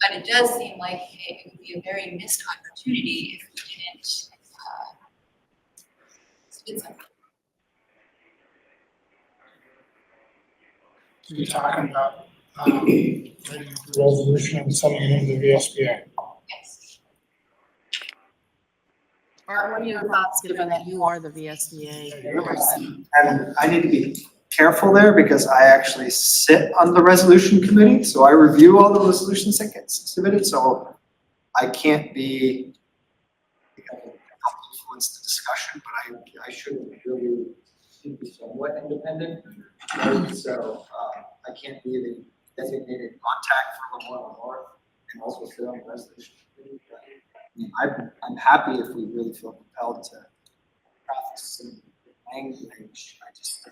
But it does seem like it would be a very missed opportunity if we didn't spin something. So you're talking about writing a resolution and sending it into the VSBA. Yes. Art, what are your thoughts, given that you are the VSBA person? And I need to be careful there because I actually sit on the resolution committee, so I review all the resolutions that get submitted, so I can't be influence the discussion, but I should really be somewhat independent. Right? So I can't be the designated contact for Lamar North and also sit on the resolution committee. I mean, I'm happy if we really feel compelled to craft some language. I just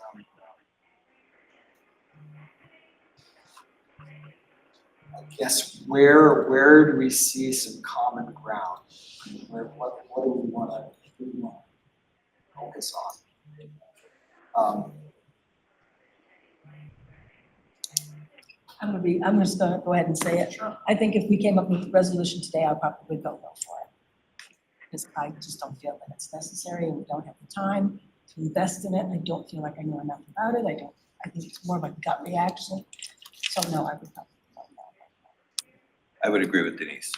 I guess where do we see some common ground? I mean, what do we want to do? focus on. I'm just gonna go ahead and say it. I think if we came up with a resolution today, I'd probably go for it. Because I just don't feel that it's necessary and we don't have the time to invest in it. I don't feel like I know enough about it. I think it's more of a gut reaction. So no, I would probably vote no. I would agree with Denise.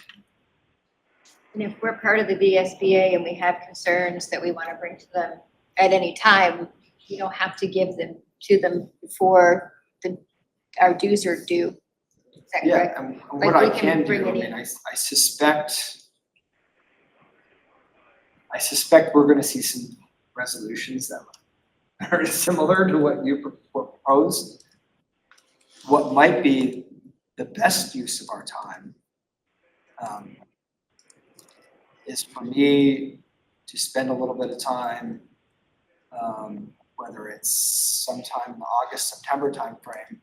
And if we're part of the VSBA and we have concerns that we want to bring to them at any time, you don't have to give them to them before our dues are due. Is that Yeah, correct? and Like, what we I can can bring do, I it mean, in. I suspect we're gonna see some resolutions that are similar to what you proposed. What might be the best use of our time is for me to spend a little bit of time, whether it's sometime in the August, September timeframe.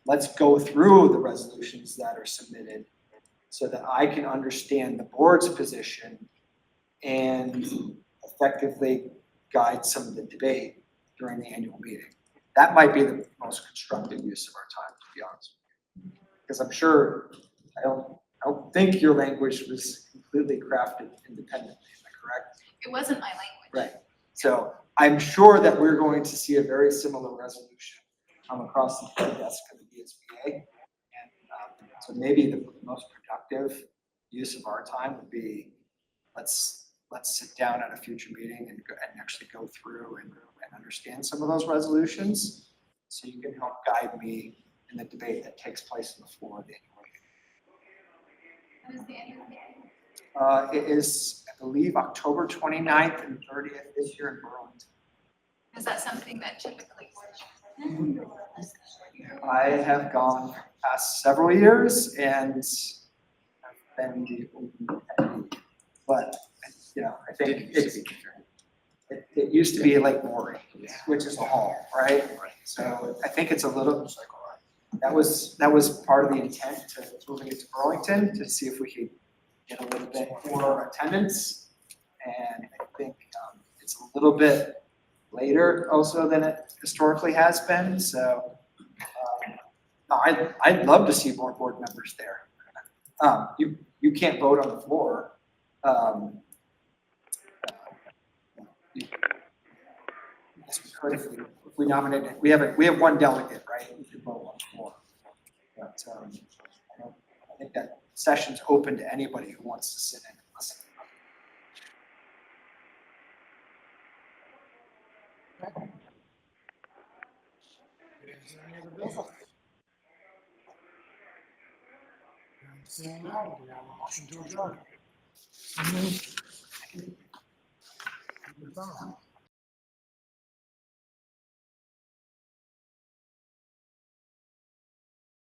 Let's go through the resolutions that are submitted so that I can understand the board's position and effectively guide some of the debate during the annual meeting. That might be the most constructive use of our time, to be honest with you. Because I'm sure, I don't think your language was completely crafted independently, am I correct? It wasn't my language. Right. So I'm sure that we're going to see a very similar resolution come across the desk of the VSBA. And so maybe the most productive use of our time would be, let's sit down at a future meeting and actually go through and understand some of those resolutions. So you can help guide me in the debate that takes place on the floor of the annual meeting. When is the annual meeting? It is, I believe, October 29th and 30th this year in Burlington. Is that something that typically works? I have gone past several years and have been the open attendee. But, you know, I think it used to be Lake Maury, which is a hall, right? So I think it's a little, that was part of the intent to moving it to Burlington, to see if we could get a little bit more attendance. And I think it's a little bit later also than it historically has been, so I'd love to see more board members there. You can't vote on the floor. If we nominate, we have one delegate, right? We can vote on the floor. But I think that session's open to anybody who wants to sit in and listen. Is there any other business? Seeing none, do we have a motion to adjourn? We're done.